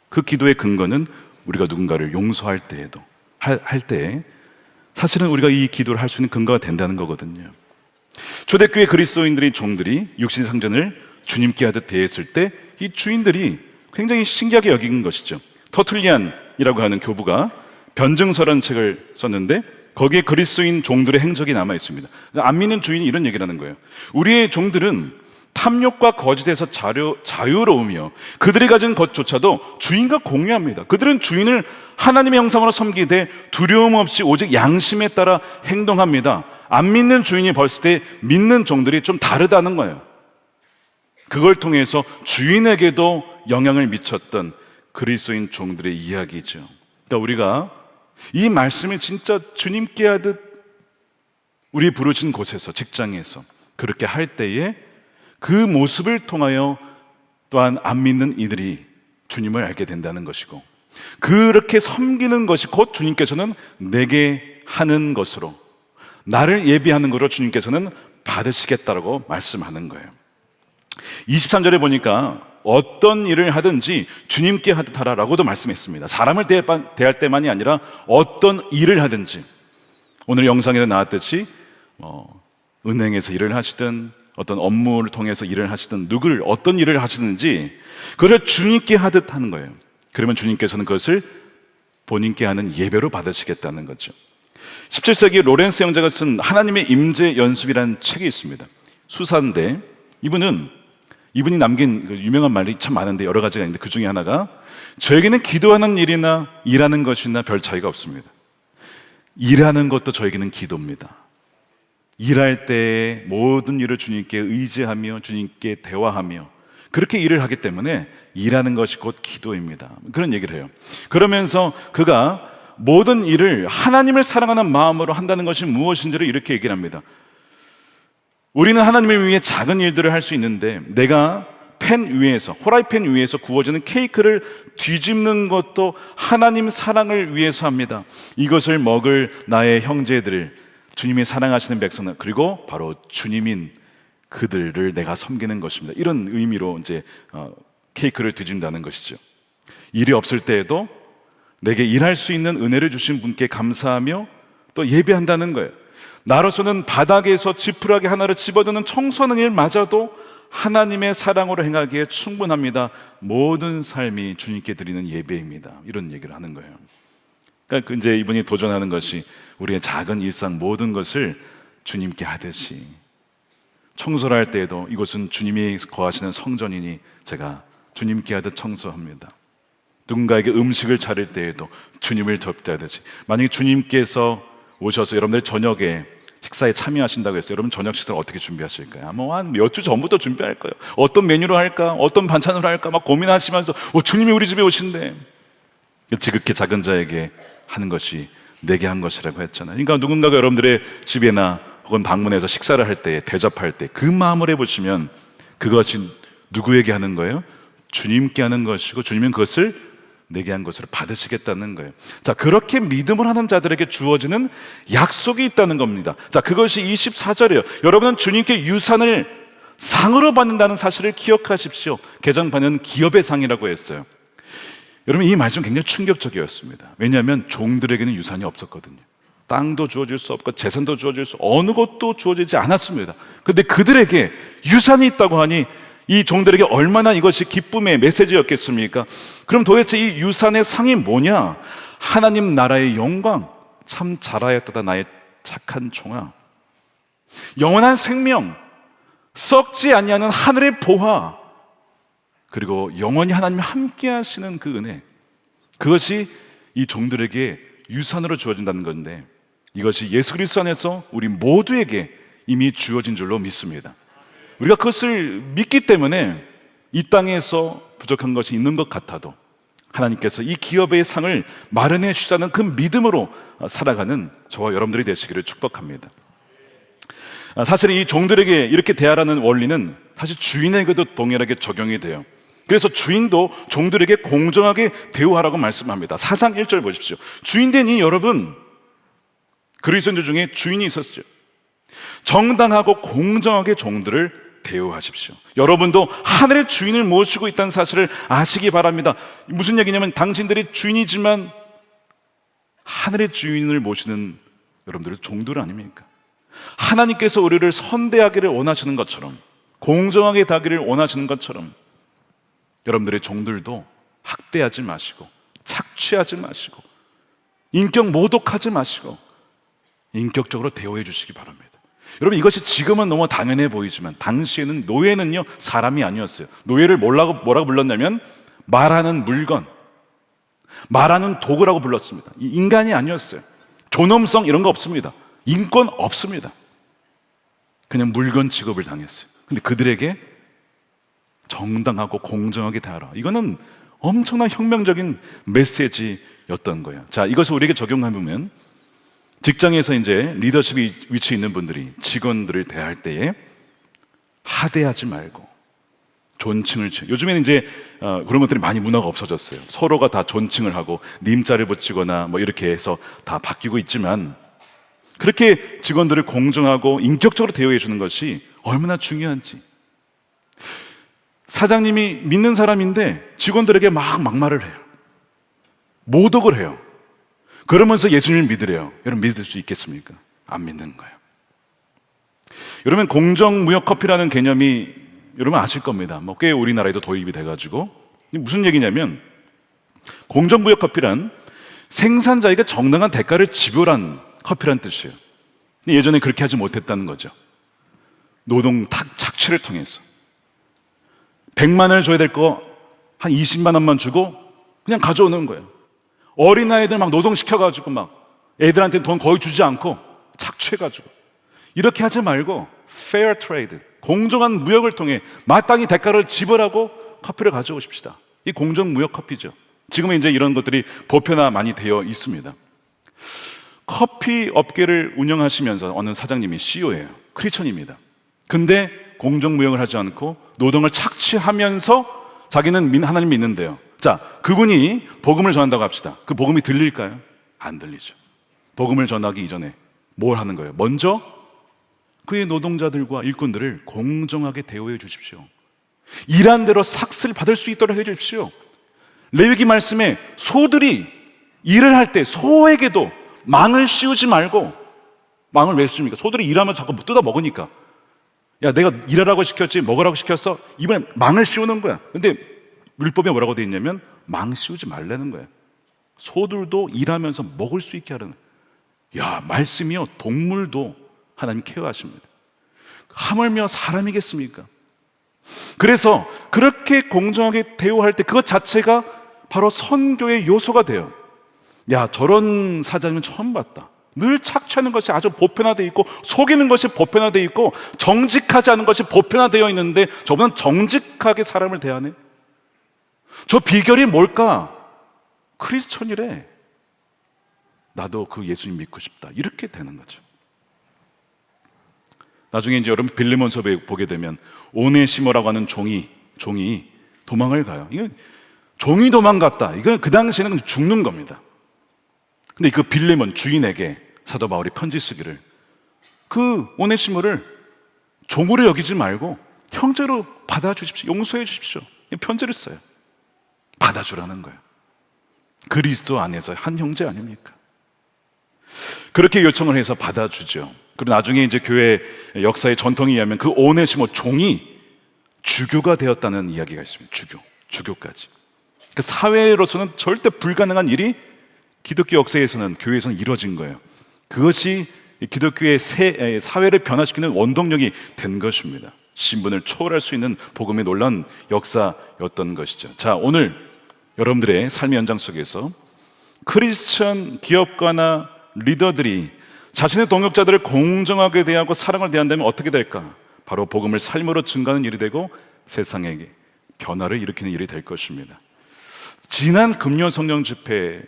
그 기도의 근거는 우리가 누군가를 용서할 때에도 할 때에 사실은 우리가 이 기도를 할 수 있는 근거가 된다는 거거든요. 초대교회 그리스도인들의 종들이 육신 상전을 주님께 하듯 대했을 때 이 주인들이 굉장히 신기하게 여긴 것이죠. 터툴리안이라고 하는 교부가 변증서라는 책을 썼는데 거기에 그리스도인 종들의 행적이 남아 있습니다. 안 믿는 주인이 이런 얘기를 하는 거예요. 우리의 종들은 탐욕과 거짓에서 자유로우며 그들이 가진 것조차도 주인과 공유합니다. 그들은 주인을 하나님의 형상으로 섬기되 두려움 없이 오직 양심에 따라 행동합니다. 안 믿는 주인이 봤을 때 믿는 종들이 좀 다르다는 거예요. 그걸 통해서 주인에게도 영향을 미쳤던 그리스도인 종들의 이야기죠. 그러니까 우리가 이 말씀을 진짜 주님께 하듯 우리 부르신 곳에서, 직장에서 그렇게 할 때에 그 모습을 통하여 또한 안 믿는 이들이 주님을 알게 된다는 것이고, 그렇게 섬기는 것이 곧 주님께서는 내게 하는 것으로, 나를 예비하는 것으로 주님께서는 받으시겠다라고 말씀하는 거예요. 23절에 보니까 어떤 일을 하든지 주님께 하듯 하라라고도 말씀했습니다. 사람을 대할 때만이 아니라 어떤 일을 하든지, 오늘 영상에도 나왔듯이 은행에서 일을 하시든 어떤 업무를 통해서 일을 하시든 누구를 어떤 일을 하시든지 그걸 주님께 하듯 하는 거예요. 그러면 주님께서는 그것을 본인께 하는 예배로 받으시겠다는 거죠. 17세기 로렌스 형제가 쓴 하나님의 임재 연습이라는 책이 있습니다. 수사인데 이분이 남긴 그 유명한 말이 참 많은데 여러 가지가 있는데 그 중에 하나가, 저에게는 기도하는 일이나 일하는 것이나 별 차이가 없습니다. 일하는 것도 저에게는 기도입니다. 일할 때 모든 일을 주님께 의지하며 주님께 대화하며 그렇게 일을 하기 때문에 일하는 것이 곧 기도입니다. 그런 얘기를 해요. 그러면서 그가 모든 일을 하나님을 사랑하는 마음으로 한다는 것이 무엇인지를 이렇게 얘기를 합니다. 우리는 하나님을 위해 작은 일들을 할 수 있는데 내가 팬 위에서, 후라이팬 위에서 구워지는 케이크를 뒤집는 것도 하나님 사랑을 위해서 합니다. 이것을 먹을 나의 형제들을, 주님이 사랑하시는 백성들, 그리고 바로 주님인 그들을 내가 섬기는 것입니다. 이런 의미로 이제 케이크를 뒤집는다는 것이죠. 일이 없을 때에도 내게 일할 수 있는 은혜를 주신 분께 감사하며 또 예배한다는 거예요. 나로서는 바닥에서 지푸라기 하나를 집어드는 청소하는 일마저도 하나님의 사랑으로 행하기에 충분합니다. 모든 삶이 주님께 드리는 예배입니다. 이런 얘기를 하는 거예요. 그러니까 이제 이분이 도전하는 것이 우리의 작은 일상 모든 것을 주님께 하듯이, 청소를 할 때에도 이곳은 주님이 거하시는 성전이니 제가 주님께 하듯 청소합니다. 누군가에게 음식을 차릴 때에도 주님을 접대하듯이, 만약에 주님께서 오셔서 여러분들 저녁에 식사에 참여하신다고 했어요. 여러분 저녁 식사를 어떻게 준비하실까요? 뭐 한 몇 주 전부터 준비할 거예요. 어떤 메뉴로 할까? 어떤 반찬으로 할까? 막 고민하시면서 주님이 우리 집에 오신대. 지극히 작은 자에게 하는 것이 내게 한 것이라고 했잖아요. 그러니까 누군가가 여러분들의 집에나 혹은 방문해서 식사를 할 때, 대접할 때 그 마음을 해보시면 그것이 누구에게 하는 거예요? 주님께 하는 것이고, 주님은 그것을 내게 한 것으로 받으시겠다는 거예요. 자, 그렇게 믿음을 하는 자들에게 주어지는 약속이 있다는 겁니다. 자, 그것이 24절이에요. 여러분은 주님께 유산을 상으로 받는다는 사실을 기억하십시오. 개정반은 기업의 상이라고 했어요. 여러분, 이 말씀 굉장히 충격적이었습니다. 왜냐하면 종들에게는 유산이 없었거든요. 땅도 주어질 수 없고 재산도 주어질 수, 어느 것도 주어지지 않았습니다. 그런데 그들에게 유산이 있다고 하니 이 종들에게 얼마나 이것이 기쁨의 메시지였겠습니까? 그럼 도대체 이 유산의 상이 뭐냐? 하나님 나라의 영광, 참 잘하였다 나의 착한 종아. 영원한 생명, 썩지 아니하는 하늘의 보화, 그리고 영원히 하나님이 함께 하시는 그 은혜, 그것이 이 종들에게 유산으로 주어진다는 건데, 이것이 예수 그리스도 안에서 우리 모두에게 이미 주어진 줄로 믿습니다. 우리가 그것을 믿기 때문에 이 땅에서 부족한 것이 있는 것 같아도 하나님께서 이 기업의 상을 마련해 주자는 그 믿음으로 살아가는 저와 여러분들이 되시기를 축복합니다. 사실 이 종들에게 이렇게 대하라는 원리는 사실 주인에게도 동일하게 적용이 돼요. 그래서 주인도 종들에게 공정하게 대우하라고 말씀합니다. 4장 1절 보십시오. 주인된 이 여러분, 그리스도인들 중에 주인이 있었죠. 정당하고 공정하게 종들을 대우하십시오. 여러분도 하늘의 주인을 모시고 있다는 사실을 아시기 바랍니다. 무슨 얘기냐면 당신들이 주인이지만 하늘의 주인을 모시는 여러분들은 종들 아닙니까? 하나님께서 우리를 선대하기를 원하시는 것처럼, 공정하게 다기를 원하시는 것처럼 여러분들의 종들도 학대하지 마시고 착취하지 마시고 인격 모독하지 마시고 인격적으로 대우해 주시기 바랍니다. 여러분, 이것이 지금은 너무 당연해 보이지만 당시에는 노예는요 사람이 아니었어요. 노예를 뭐라고 불렀냐면 말하는 물건, 말하는 도구라고 불렀습니다. 인간이 아니었어요. 존엄성 이런 거 없습니다. 인권 없습니다. 그냥 물건 취급을 당했어요. 근데 그들에게 정당하고 공정하게 대하라, 이거는 엄청난 혁명적인 메시지였던 거예요. 자, 이것을 우리에게 적용해보면 직장에서 이제 리더십 위치에 있는 분들이 직원들을 대할 때에 하대하지 말고 존칭을 치. 요즘에는 이제 그런 것들이 많이 문화가 없어졌어요. 서로가 다 존칭을 하고 님자를 붙이거나 뭐 이렇게 해서 다 바뀌고 있지만, 그렇게 직원들을 공정하고 인격적으로 대우해 주는 것이 얼마나 중요한지. 사장님이 믿는 사람인데 직원들에게 막 막말을 해요. 모독을 해요. 그러면서 예수님을 믿으래요. 여러분, 믿을 수 있겠습니까? 안 믿는 거예요. 여러분, 공정무역커피라는 개념이 여러분 아실 겁니다. 뭐 꽤 우리나라에도 도입이 돼가지고, 무슨 얘기냐면 공정무역커피란 생산자에게 정당한 대가를 지불한 커피란 뜻이에요. 예전에 그렇게 하지 못했다는 거죠. 노동 착취를 통해서 100만 원을 줘야 될 거 한 20만 원만 주고 그냥 가져오는 거예요. 어린아이들 막 노동시켜가지고 막 애들한테 돈 거의 주지 않고 착취해가지고. 이렇게 하지 말고 fair trade, 공정한 무역을 통해 마땅히 대가를 지불하고 커피를 가져오십시다. 이 공정무역 커피죠. 지금은 이제 이런 것들이 보편화 많이 되어 있습니다. 커피 업계를 운영하시면서 어느 사장님이 CEO예요. 크리스천입니다. 근데 공정무역을 하지 않고 노동을 착취하면서 자기는 하나님 믿는데요. 자, 그분이 복음을 전한다고 합시다. 그 복음이 들릴까요? 안 들리죠. 복음을 전하기 이전에 뭘 하는 거예요? 먼저 그의 노동자들과 일꾼들을 공정하게 대우해 주십시오. 일한 대로 삭슬 받을 수 있도록 해 주십시오. 레위기 말씀에 소들이 일을 할 때 소에게도 망을 씌우지 말고, 망을 왜 씌웁니까? 소들이 일하면서 자꾸 뜯어 먹으니까. 야, 내가 일하라고 시켰지 먹으라고 시켰어? 이번에 망을 씌우는 거야. 근데 율법에 뭐라고 돼 있냐면 망 씌우지 말라는 거야. 소들도 일하면서 먹을 수 있게 하라는 거야. 야, 말씀이요, 동물도 하나님 케어하십니다. 하물며 사람이겠습니까? 그래서 그렇게 공정하게 대우할 때 그것 자체가 바로 선교의 요소가 돼요. 야, 저런 사장님은 처음 봤다. 늘 착취하는 것이 아주 보편화되어 있고, 속이는 것이 보편화되어 있고, 정직하지 않은 것이 보편화되어 있는데 저분은 정직하게 사람을 대하네. 저 비결이 뭘까? 크리스천이래. 나도 그 예수님 믿고 싶다. 이렇게 되는 거죠. 나중에 이제 여러분 빌레몬서 보게 되면 오네시모라고 하는 종이 도망을 가요. 이건 종이 도망갔다. 이건 그 당시에는 죽는 겁니다. 근데 그 빌레몬 주인에게 사도 바울이 편지 쓰기를, 그 오네시모를 종으로 여기지 말고 형제로 받아주십시오. 용서해 주십시오. 편지를 써요. 받아주라는 거예요. 그리스도 안에서 한 형제 아닙니까? 그렇게 요청을 해서 받아주죠. 그리고 나중에 이제 교회 역사의 전통에 의하면 그 오네시모 종이 주교가 되었다는 이야기가 있습니다. 주교까지. 그 사회로서는 절대 불가능한 일이 기독교 역사에서는, 교회에서는 이루어진 거예요. 그것이 기독교의 사회를 변화시키는 원동력이 된 것입니다. 신분을 초월할 수 있는 복음의 놀라운 역사였던 것이죠. 자, 오늘 여러분들의 삶의 연장 속에서 크리스천 기업가나 리더들이 자신의 동역자들을 공정하게 대하고 사랑을 대한다면 어떻게 될까? 바로 복음을 삶으로 증가하는 일이 되고 세상에게 변화를 일으키는 일이 될 것입니다. 지난 금요 성령 집회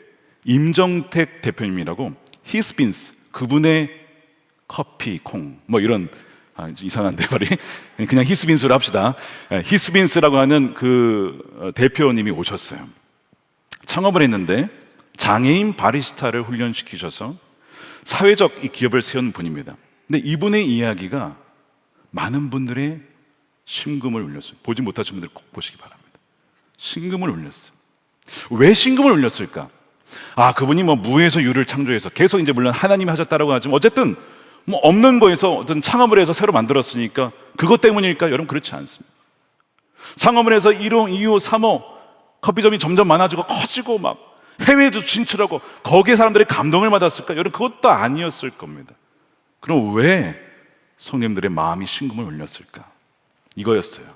임정택 대표님이라고 히스빈스, 그분의 커피, 콩, 뭐 이런 이상한데 말이, 그냥 히스빈스로 합시다. 히스빈스라고 하는 그 대표님이 오셨어요. 창업을 했는데 장애인 바리스타를 훈련시키셔서 사회적 이 기업을 세운 분입니다. 근데 이분의 이야기가 많은 분들의 심금을 울렸어요. 보지 못하신 분들 꼭 보시기 바랍니다. 심금을 울렸어요. 왜 심금을 울렸을까? 그분이 뭐 무에서 유를 창조해서, 계속 이제 물론 하나님이 하셨다라고 하지만 어쨌든 뭐 없는 거에서 어떤 창업을 해서 새로 만들었으니까 그것 때문일까? 여러분, 그렇지 않습니다. 창업을 해서 1호, 2호, 3호 커피점이 점점 많아지고 커지고 막 해외에도 진출하고 거기에 사람들이 감동을 받았을까? 여러분, 그것도 아니었을 겁니다. 그럼 왜 성님들의 마음이 심금을 울렸을까? 이거였어요.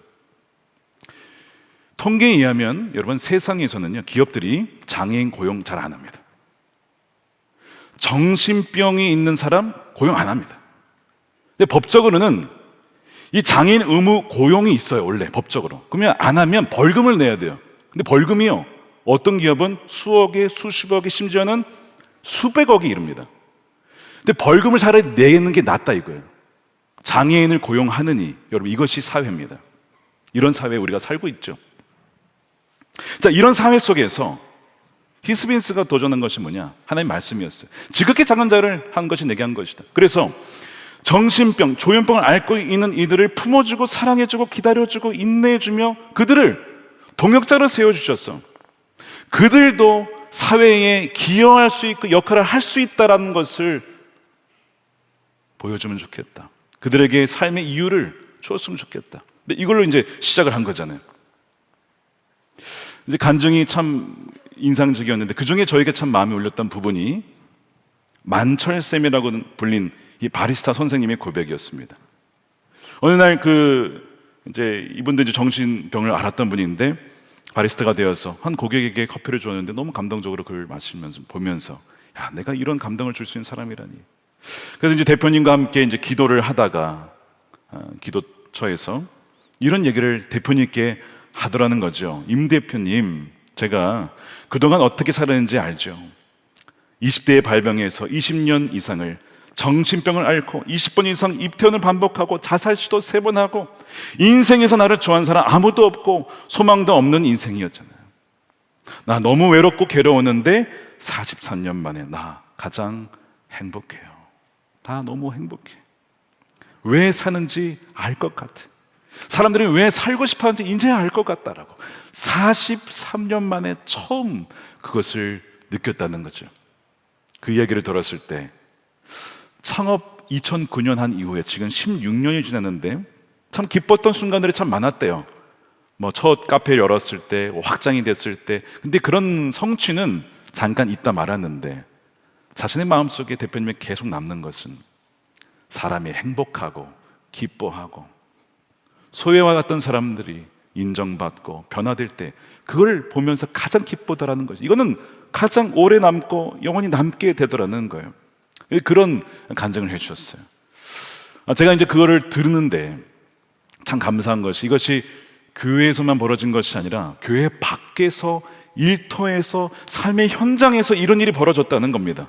통계에 의하면 여러분, 세상에서는요, 기업들이 장애인 고용 잘 안 합니다. 정신병이 있는 사람 고용 안 합니다. 근데 법적으로는 이 장애인 의무 고용이 있어요. 원래 법적으로. 그러면 안 하면 벌금을 내야 돼요. 근데 벌금이요, 어떤 기업은 수억에 수십억에 심지어는 수백억이 이릅니다. 근데 벌금을 차라리 내는 게 낫다 이거예요. 장애인을 고용하느니. 여러분, 이것이 사회입니다. 이런 사회에 우리가 살고 있죠. 자, 이런 사회 속에서 히스빈스가 도전한 것이 뭐냐? 하나님의 말씀이었어요. 지극히 작은 자를 한 것이 내게 한 것이다. 그래서 정신병, 조현병을 앓고 있는 이들을 품어주고 사랑해주고 기다려주고 인내해주며 그들을 동역자로 세워주셨어. 그들도 사회에 기여할 수 있고 역할을 할 수 있다는 것을 보여주면 좋겠다. 그들에게 삶의 이유를 주었으면 좋겠다. 근데 이걸로 이제 시작을 한 거잖아요. 이제 간증이 참 인상적이었는데 그 중에 저에게 참 마음이 울렸던 부분이 만철쌤이라고 불린 이 바리스타 선생님의 고백이었습니다. 어느 날 이제 이분도 이제 정신병을 앓았던 분인데 바리스타가 되어서 한 고객에게 커피를 줬는데 너무 감동적으로 그걸 보면서 야, 내가 이런 감동을 줄 수 있는 사람이라니. 그래서 이제 대표님과 함께 이제 기도를 하다가 기도처에서 이런 얘기를 대표님께 하더라는 거죠. 임 대표님, 제가 그동안 어떻게 살았는지 알죠? 20대에 발병해서 20년 이상을 정신병을 앓고 20번 이상 입퇴원을 반복하고 자살 시도 3번 하고 인생에서 나를 좋아하는 사람 아무도 없고 소망도 없는 인생이었잖아요. 나 너무 외롭고 괴로웠는데 43년 만에 나 가장 행복해요. 다 너무 행복해. 왜 사는지 알 것 같아. 사람들이 왜 살고 싶어 하는지 이제 알 것 같다라고 43년 만에 처음 그것을 느꼈다는 거죠. 그 이야기를 들었을 때 창업 2009년 한 이후에 지금 16년이 지났는데 참 기뻤던 순간들이 참 많았대요. 뭐 첫 카페를 열었을 때, 확장이 됐을 때. 근데 그런 성취는 잠깐 있다 말았는데 자신의 마음속에 대표님이 계속 남는 것은 사람이 행복하고 기뻐하고 소외와 같던 사람들이 인정받고 변화될 때 그걸 보면서 가장 기쁘다라는 거죠. 이거는 가장 오래 남고 영원히 남게 되더라는 거예요. 그런 간증을 해주셨어요. 제가 이제 그거를 들었는데 참 감사한 것이 이것이 교회에서만 벌어진 것이 아니라 교회 밖에서 일터에서 삶의 현장에서 이런 일이 벌어졌다는 겁니다.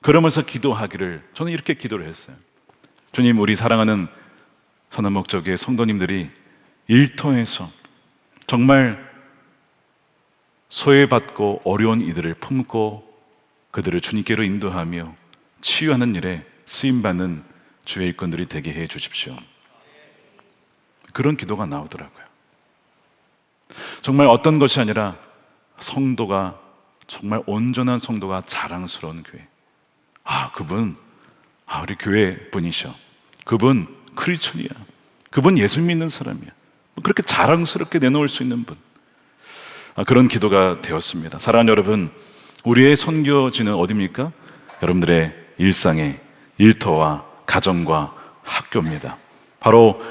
그러면서 기도하기를 저는 이렇게 기도를 했어요. 주님, 우리 사랑하는 선한목적의 성도님들이 일터에서 정말 소외받고 어려운 이들을 품고 그들을 주님께로 인도하며 치유하는 일에 쓰임받는 주의 일꾼들이 되게 해 주십시오. 그런 기도가 나오더라고요. 정말 어떤 것이 아니라 성도가 정말 온전한 성도가 자랑스러운 교회. 그분 우리 교회 분이셔. 그분 크리스천이야. 그분 예수 믿는 사람이야. 그렇게 자랑스럽게 내놓을 수 있는 분. 그런 기도가 되었습니다. 사랑하는 여러분, 우리의 선교지는 어디입니까? 여러분들의 일상의 일터와 가정과 학교입니다. 바로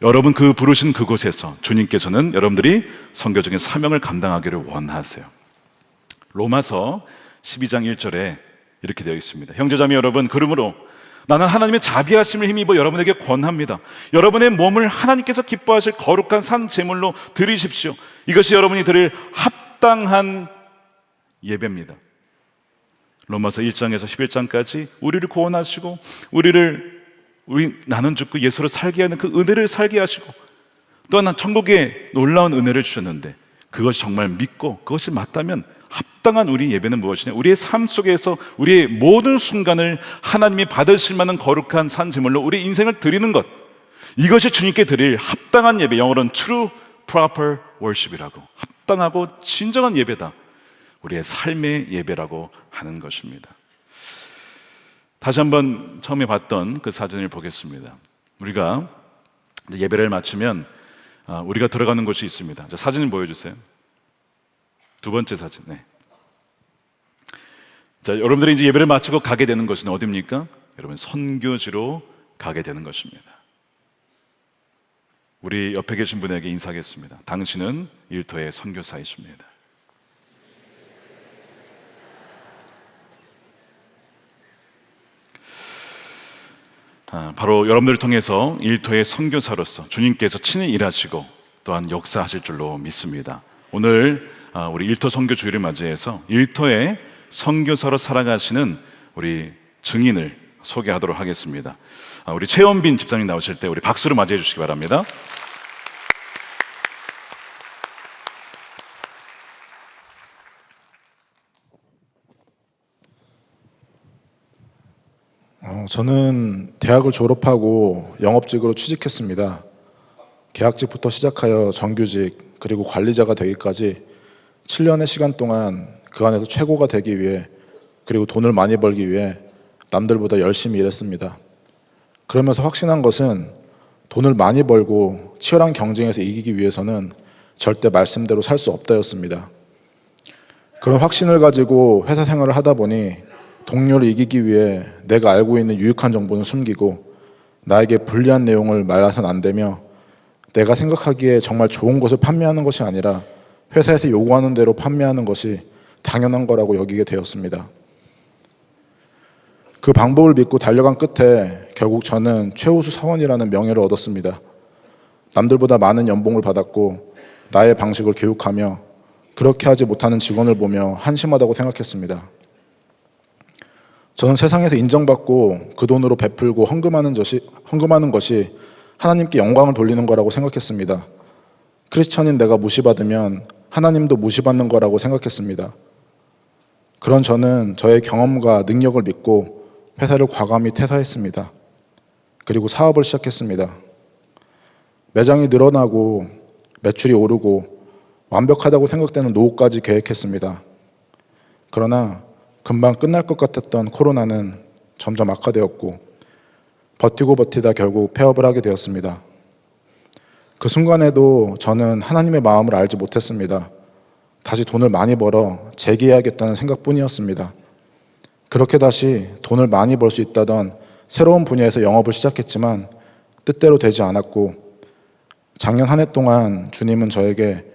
여러분 그 부르신 그곳에서 주님께서는 여러분들이 선교적인 사명을 감당하기를 원하세요. 로마서 12장 1절에 이렇게 되어 있습니다. 형제자매 여러분, 그러므로 나는 하나님의 자비하심을 힘입어 여러분에게 권합니다. 여러분의 몸을 하나님께서 기뻐하실 거룩한 산 제물로 드리십시오. 이것이 여러분이 드릴 합당한 예배입니다. 로마서 1장에서 11장까지 우리를 구원하시고 우리 나는 죽고 예수로 살게 하는 그 은혜를 살게 하시고 또한 천국의 놀라운 은혜를 주셨는데 그것이 정말 믿고 그것이 맞다면 합당한 우리 예배는 무엇이냐? 우리의 삶 속에서 우리의 모든 순간을 하나님이 받으실 만한 거룩한 산 제물로 우리 인생을 드리는 것, 이것이 주님께 드릴 합당한 예배, 영어로는 true proper worship이라고, 합당하고 진정한 예배다, 우리의 삶의 예배라고 하는 것입니다. 다시 한번 처음에 봤던 그 사진을 보겠습니다. 우리가 예배를 마치면 우리가 들어가는 곳이 있습니다. 사진을 보여주세요. 두 번째 사진. 네. 자, 여러분들이 이제 예배를 마치고 가게 되는 것은 어디입니까? 여러분, 선교지로 가게 되는 것입니다. 우리 옆에 계신 분에게 인사하겠습니다. 당신은 일터의 선교사이십니다. 바로 여러분들을 통해서 일터의 선교사로서 주님께서 친히 일하시고 또한 역사하실 줄로 믿습니다. 오늘 우리 일터 선교 주일을 맞이해서 일터의 선교사로 살아가시는 우리 증인을 소개하도록 하겠습니다. 우리 최원빈 집사님 나오실 때 우리 박수로 맞이해 주시기 바랍니다. 저는 대학을 졸업하고 영업직으로 취직했습니다. 계약직부터 시작하여 정규직 그리고 관리자가 되기까지 7년의 시간 동안 그 안에서 최고가 되기 위해 그리고 돈을 많이 벌기 위해 남들보다 열심히 일했습니다. 그러면서 확신한 것은 돈을 많이 벌고 치열한 경쟁에서 이기기 위해서는 절대 말씀대로 살 수 없다였습니다. 그런 확신을 가지고 회사 생활을 하다 보니 동료를 이기기 위해 내가 알고 있는 유익한 정보는 숨기고 나에게 불리한 내용을 말해서는 안 되며 내가 생각하기에 정말 좋은 것을 판매하는 것이 아니라 회사에서 요구하는 대로 판매하는 것이 당연한 거라고 여기게 되었습니다. 그 방법을 믿고 달려간 끝에 결국 저는 최우수 사원이라는 명예를 얻었습니다. 남들보다 많은 연봉을 받았고 나의 방식을 교육하며 그렇게 하지 못하는 직원을 보며 한심하다고 생각했습니다. 저는 세상에서 인정받고 그 돈으로 베풀고 헌금하는 것이 하나님께 영광을 돌리는 거라고 생각했습니다. 크리스천인 내가 무시받으면 하나님도 무시받는 거라고 생각했습니다. 그런 저는 저의 경험과 능력을 믿고 회사를 과감히 퇴사했습니다. 그리고 사업을 시작했습니다. 매장이 늘어나고 매출이 오르고 완벽하다고 생각되는 노후까지 계획했습니다. 그러나 금방 끝날 것 같았던 코로나는 점점 악화되었고 버티고 버티다 결국 폐업을 하게 되었습니다. 그 순간에도 저는 하나님의 마음을 알지 못했습니다. 다시 돈을 많이 벌어 재기해야겠다는 생각뿐이었습니다. 그렇게 다시 돈을 많이 벌 수 있다던 새로운 분야에서 영업을 시작했지만 뜻대로 되지 않았고 작년 한 해 동안 주님은 저에게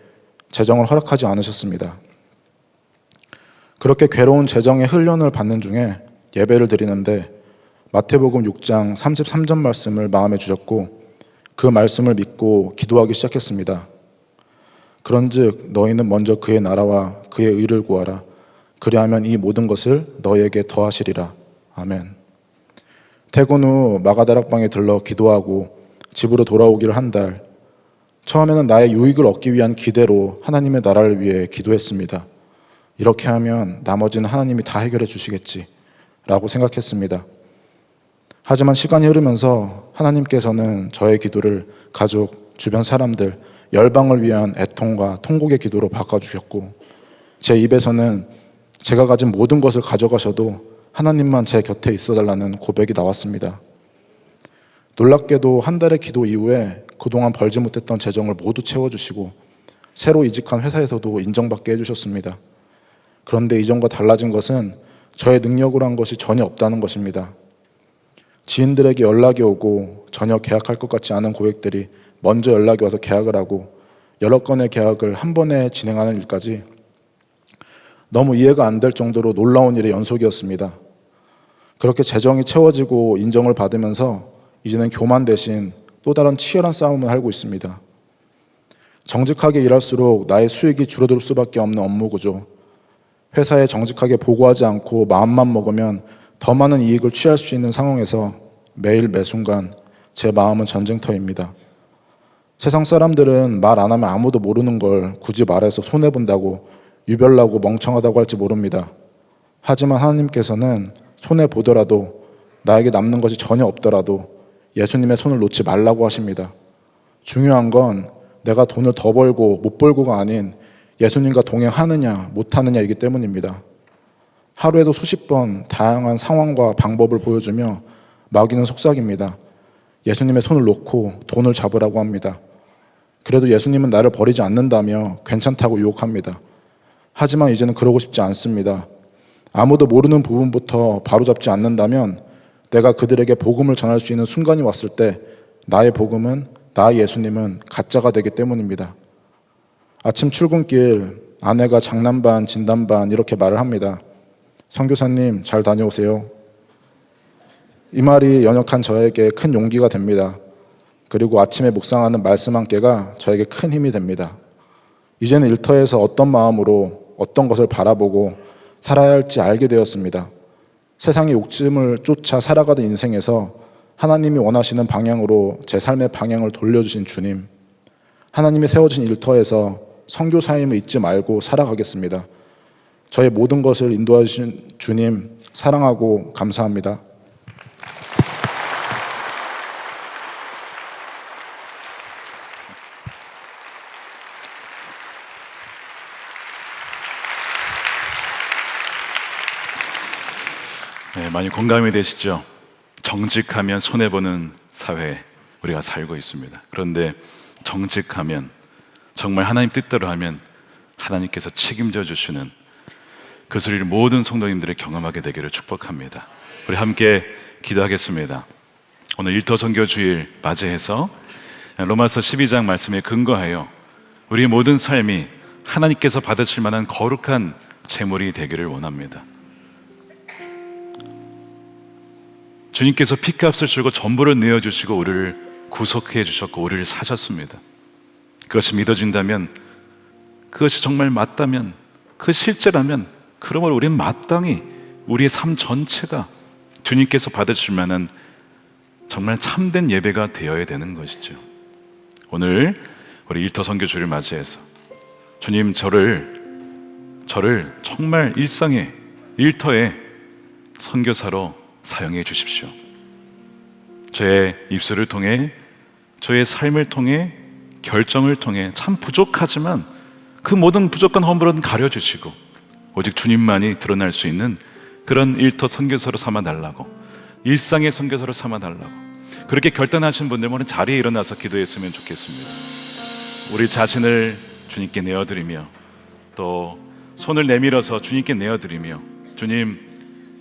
재정을 허락하지 않으셨습니다. 그렇게 괴로운 재정의 훈련을 받는 중에 예배를 드리는데 마태복음 6장 33절 말씀을 마음에 주셨고 그 말씀을 믿고 기도하기 시작했습니다. 그런즉 너희는 먼저 그의 나라와 그의 의를 구하라. 그리하면 이 모든 것을 너희에게 더하시리라. 아멘. 퇴근 후 마가다락방에 들러 기도하고 집으로 돌아오기를 한 달. 처음에는 나의 유익을 얻기 위한 기대로 하나님의 나라를 위해 기도했습니다. 이렇게 하면 나머지는 하나님이 다 해결해 주시겠지 라고 생각했습니다. 하지만 시간이 흐르면서 하나님께서는 저의 기도를 가족, 주변 사람들, 열방을 위한 애통과 통곡의 기도로 바꿔주셨고 제 입에서는 제가 가진 모든 것을 가져가셔도 하나님만 제 곁에 있어달라는 고백이 나왔습니다. 놀랍게도 한 달의 기도 이후에 그동안 벌지 못했던 재정을 모두 채워주시고 새로 이직한 회사에서도 인정받게 해주셨습니다. 그런데 이전과 달라진 것은 저의 능력으로 한 것이 전혀 없다는 것입니다. 지인들에게 연락이 오고 전혀 계약할 것 같지 않은 고객들이 먼저 연락이 와서 계약을 하고 여러 건의 계약을 한 번에 진행하는 일까지 너무 이해가 안 될 정도로 놀라운 일의 연속이었습니다. 그렇게 재정이 채워지고 인정을 받으면서 이제는 교만 대신 또 다른 치열한 싸움을 하고 있습니다. 정직하게 일할수록 나의 수익이 줄어들 수밖에 없는 업무 구조. 회사에 정직하게 보고하지 않고 마음만 먹으면 더 많은 이익을 취할 수 있는 상황에서 매일 매순간 제 마음은 전쟁터입니다. 세상 사람들은 말 안 하면 아무도 모르는 걸 굳이 말해서 손해본다고 유별나고 멍청하다고 할지 모릅니다. 하지만 하나님께서는 손해보더라도 나에게 남는 것이 전혀 없더라도 예수님의 손을 놓지 말라고 하십니다. 중요한 건 내가 돈을 더 벌고 못 벌고가 아닌 예수님과 동행하느냐 못하느냐이기 때문입니다. 하루에도 수십 번 다양한 상황과 방법을 보여주며 마귀는 속삭입니다. 예수님의 손을 놓고 돈을 잡으라고 합니다. 그래도 예수님은 나를 버리지 않는다며 괜찮다고 유혹합니다. 하지만 이제는 그러고 싶지 않습니다. 아무도 모르는 부분부터 바로잡지 않는다면 내가 그들에게 복음을 전할 수 있는 순간이 왔을 때 나의 복음은, 나의 예수님은 가짜가 되기 때문입니다. 아침 출근길 아내가 장난 반 진담 반 이렇게 말을 합니다. 선교사님 잘 다녀오세요. 이 말이 연약한 저에게 큰 용기가 됩니다. 그리고 아침에 묵상하는 말씀 한 개가 저에게 큰 힘이 됩니다. 이제는 일터에서 어떤 마음으로 어떤 것을 바라보고 살아야 할지 알게 되었습니다. 세상의 욕심을 쫓아 살아가던 인생에서 하나님이 원하시는 방향으로 제 삶의 방향을 돌려주신 주님, 하나님이 세워진 일터에서 선교사임을 잊지 말고 살아가겠습니다. 저의 모든 것을 인도해 주신 주님 사랑하고 감사합니다. 네, 많이 공감이 되시죠? 정직하면 손해보는 사회에 우리가 살고 있습니다. 그런데 정직하면, 정말 하나님 뜻대로 하면 하나님께서 책임져 주시는 그 소리를 모든 성도님들이 경험하게 되기를 축복합니다. 우리 함께 기도하겠습니다. 오늘 일터 선교 주일 맞이해서 로마서 12장 말씀에 근거하여 우리의 모든 삶이 하나님께서 받으실 만한 거룩한 제물이 되기를 원합니다. 주님께서 피값을 주고 전부를 내어주시고 우리를 구속해 주셨고 우리를 사셨습니다. 그것이 믿어진다면, 그것이 정말 맞다면, 그 실제라면, 그러므로 우리는 마땅히 우리의 삶 전체가 주님께서 받으실 만한 정말 참된 예배가 되어야 되는 것이죠. 오늘 우리 일터 선교 주를 맞이해서 주님 저를 정말 일상의 일터의 선교사로 사용해 주십시오. 저의 입술을 통해, 저의 삶을 통해, 결정을 통해 참 부족하지만 그 모든 부족한 허물은 가려주시고 오직 주님만이 드러날 수 있는 그런 일터 선교사로 삼아달라고, 일상의 선교사로 삼아달라고, 그렇게 결단하신 분들 오늘 자리에 일어나서 기도했으면 좋겠습니다. 우리 자신을 주님께 내어드리며 또 손을 내밀어서 주님께 내어드리며, 주님,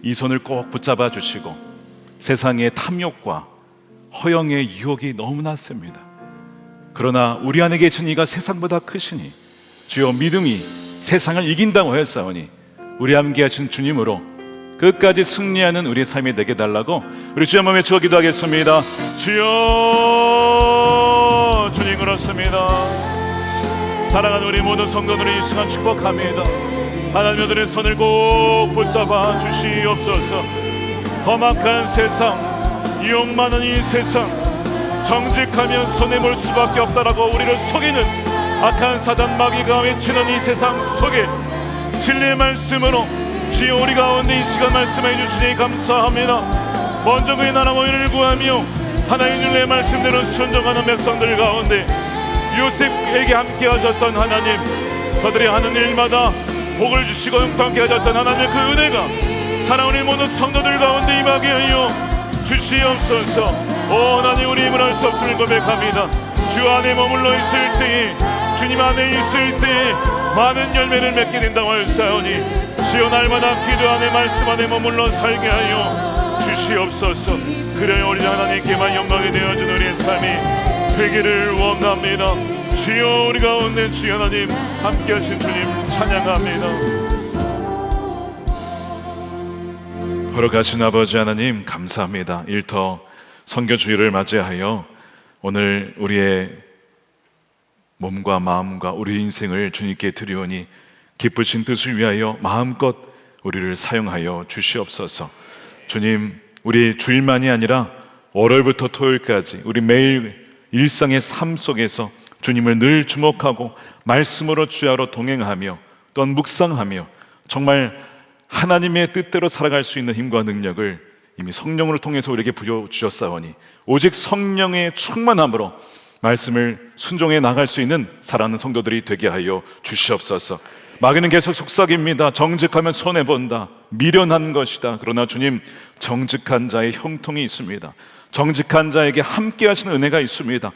이 손을 꼭 붙잡아 주시고 세상의 탐욕과 허영의 유혹이 너무나 셉니다. 그러나 우리 안에 계신 이가 세상보다 크시니 주여 믿음이 세상을 이긴다고 하였사오니 우리 함께 하신 주님으로 끝까지 승리하는 우리의 삶이 되게 달라고 우리 주여 한번 외쳐 기도하겠습니다. 주여, 주님 그렇습니다. 사랑하는 우리 모든 성도들이 이 시간 축복합니다. 하나님의 들의 손을 꼭 붙잡아 주시옵소서. 험악한 세상, 유혹 많은 이 세상, 정직하면 손해볼 수밖에 없다라고 우리를 속이는 악한 사단 마귀가 외치는 이 세상 속에 진리의 말씀으로 주여 우리 가운데 이 시간 말씀해 주시니 감사합니다. 먼저 그의 나라와 의를 구하며 하나님 윤리의 말씀대로 순종하는 백성들 가운데 요셉에게 함께 하셨던 하나님, 그들이 하는 일마다 복을 주시고 영광케 하셨던 하나님의 그 은혜가 사랑하는 모든 성도들 가운데 임하게 하여 주시옵소서. 오 하나님, 우리 힘을 할 수 없음을 고백합니다. 주 안에 머물러 있을 때에, 주님 안에 있을 때에 많은 열매를 맺게 된다고 하였사오니 주여 날마다 기도 안에 말씀 안에 머물러 살게 하여 주시옵소서. 그래야 우리 하나님께만 영광이 되어진 우리의 삶이 되기를 원합니다. 주여 우리 가운데 주여 하나님 함께 하신 주님 찬양합니다. 걸어가신 아버지 하나님 감사합니다. 일터 선교주일을 맞이하여 오늘 우리의 몸과 마음과 우리 인생을 주님께 드리오니 기쁘신 뜻을 위하여 마음껏 우리를 사용하여 주시옵소서. 주님, 우리 주일만이 아니라 월요일부터 토요일까지 우리 매일 일상의 삶 속에서 주님을 늘 주목하고 말씀으로 주야로 동행하며 또한 묵상하며 정말 하나님의 뜻대로 살아갈 수 있는 힘과 능력을 이미 성령을 통해서 우리에게 부여주셨사오니 오직 성령의 충만함으로 말씀을 순종해 나갈 수 있는 사랑하는 성도들이 되게 하여 주시옵소서. 마귀는 계속 속삭입니다. 정직하면 손해본다, 미련한 것이다. 그러나 주님, 정직한 자의 형통이 있습니다. 정직한 자에게 함께 하시는 은혜가 있습니다.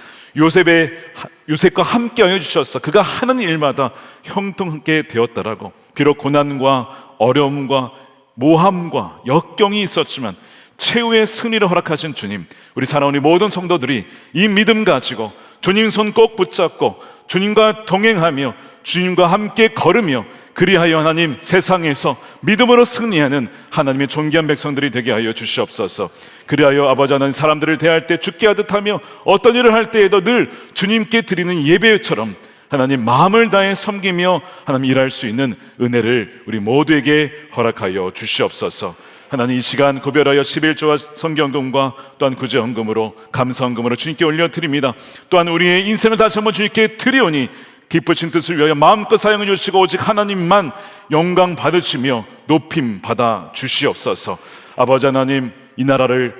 요셉과 함께 하여 주셨어. 그가 하는 일마다 형통하게 되었다라고. 비록 고난과 어려움과 모함과 역경이 있었지만 최후의 승리를 허락하신 주님, 우리 사랑하는 모든 성도들이 이 믿음 가지고 주님 손 꼭 붙잡고 주님과 동행하며 주님과 함께 걸으며 그리하여 하나님 세상에서 믿음으로 승리하는 하나님의 존귀한 백성들이 되게 하여 주시옵소서. 그리하여 아버지 하나님, 사람들을 대할 때 죽게 하듯 하며 어떤 일을 할 때에도 늘 주님께 드리는 예배처럼 하나님 마음을 다해 섬기며 하나님 일할 수 있는 은혜를 우리 모두에게 허락하여 주시옵소서. 하나님, 이 시간 구별하여 11조와 성경금과 또한 구제헌금으로 감사헌금으로 주님께 올려드립니다. 또한 우리의 인생을 다시 한번 주님께 드리오니 기쁘신 뜻을 위하여 마음껏 사용해 주시고 오직 하나님만 영광 받으시며 높임 받아 주시옵소서. 아버지 하나님, 이 나라를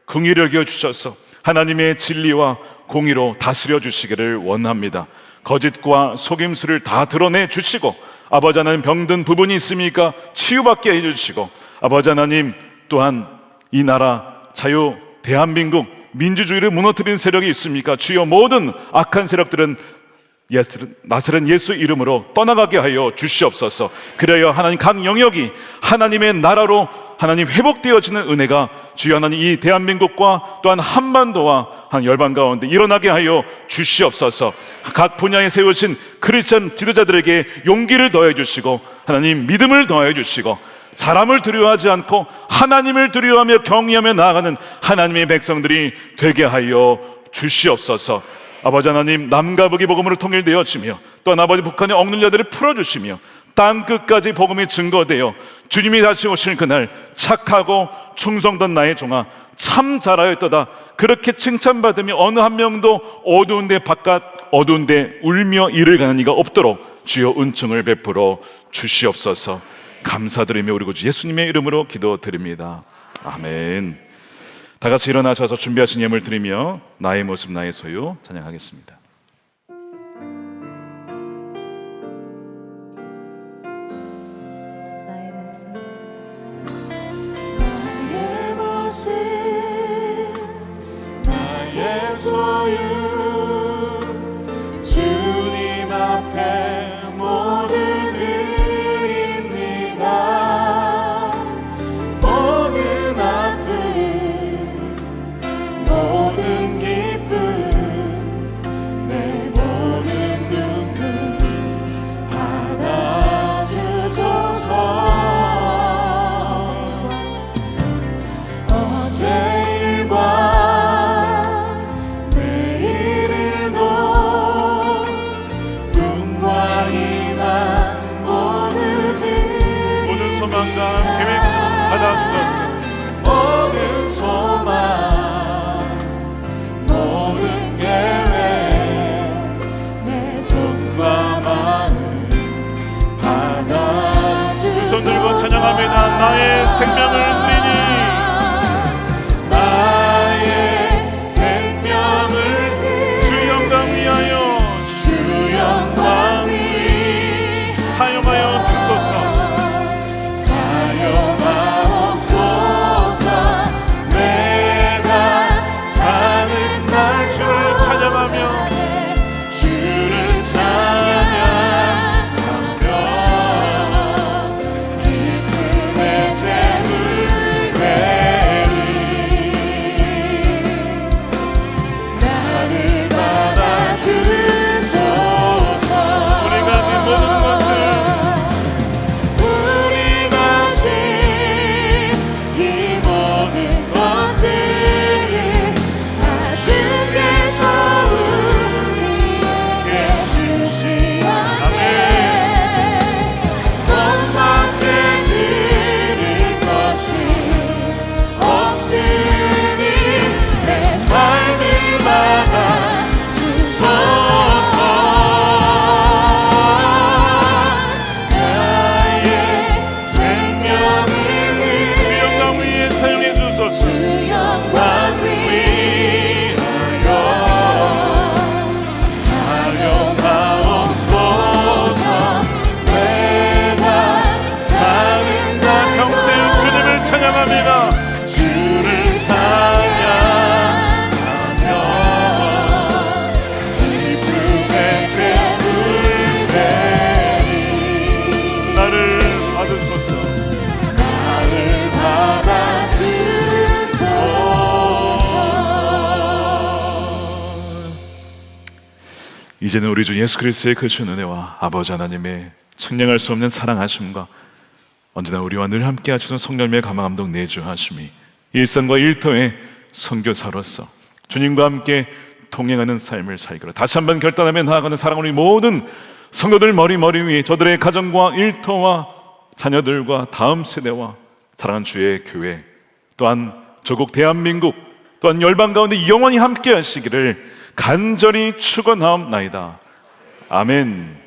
긍휼히 여겨 주셔서 하나님의 진리와 공의로 다스려 주시기를 원합니다. 거짓과 속임수를 다 드러내 주시고 아버지 하나님, 병든 부분이 있습니까? 치유받게 해주시고 아버지 하나님, 또한 이 나라 자유 대한민국 민주주의를 무너뜨린 세력이 있습니까? 주여, 모든 악한 세력들은 나사렛 예수 이름으로 떠나가게 하여 주시옵소서. 그래야 하나님 각 영역이 하나님의 나라로 하나님 회복되어지는 은혜가 주여 하나님 이 대한민국과 또한 한반도와 한 열방 가운데 일어나게 하여 주시옵소서. 각 분야에 세우신 크리스천 지도자들에게 용기를 더해 주시고 하나님 믿음을 더해 주시고 사람을 두려워하지 않고 하나님을 두려워하며 경외하며 나아가는 하나님의 백성들이 되게 하여 주시옵소서. 아버지 하나님, 남과 북이 복음으로 통일되어지며 또한 아버지 북한의 억눌려들을 풀어주시며 땅 끝까지 복음이 증거되어 주님이 다시 오실 그날 착하고 충성된 나의 종아 참 잘하였도다 그렇게 칭찬받으며 어느 한 명도 어두운데 바깥 어두운데 울며 이를 가는 이가 없도록 주여 은총을 베풀어 주시옵소서. 감사드리며 우리 구주 예수님의 이름으로 기도드립니다. 아멘. 다 같이 일어나셔서 준비하신 예물 드리며 나의 모습 나의 소유 찬양하겠습니다. 소유 주님 앞에 모두 드립니다. 모든 아픔 모든 기쁨 내 모든 눈물 받아주소서. 어제 일과 내일 일도 꿈과 희망 모두 모든 소망과 계획 받아주셨어. 모든 소망 모든 계획 내 손과 마음 받아주소서. 손 들고 찬양합니다. 나의 생명을 드리니 나의 생명을 주 영광 위하여 주 영광 위 사용하여 주소서. 사용하옵소서. 내가 사는 날 주를 찬양하며 주를 찬양하며 기쁨의 제물 되리. 나를 받아주소서. 우리 가진 모든 것을 우리 가진 이 모든 것들을 다 주께서 우리에게 주시었네. 뜻밖에 드릴 것이 없으니 내 삶을 받아주소서. 나의 생명을 주 영광 위에 사용해 주소서. 주 영광 위하여 사용하옵소서. 내가 사는 날 평생 주님을 찬양합니다. 주를 찬양하며 기쁨의 제물 되리. 나를 받으소서. 나를 받아주소서. 이제는 우리 주 예수 그리스도의 크신 은혜와 아버지 하나님의 측량할 수 없는 사랑하심과 언제나 우리와 늘 함께 하시는 성령님의 감화 감동 내주하심이 일상과 일터의 선교사로서 주님과 함께 동행하는 삶을 살기로 다시 한번 결단하며 나아가는 사랑하는 우리 모든 성도들 머리 위에 저들의 가정과 일터와 자녀들과 다음 세대와 사랑하는 주의 교회 또한 조국 대한민국 또한 열방 가운데 영원히 함께 하시기를 간절히 축원하옵나이다. 아멘.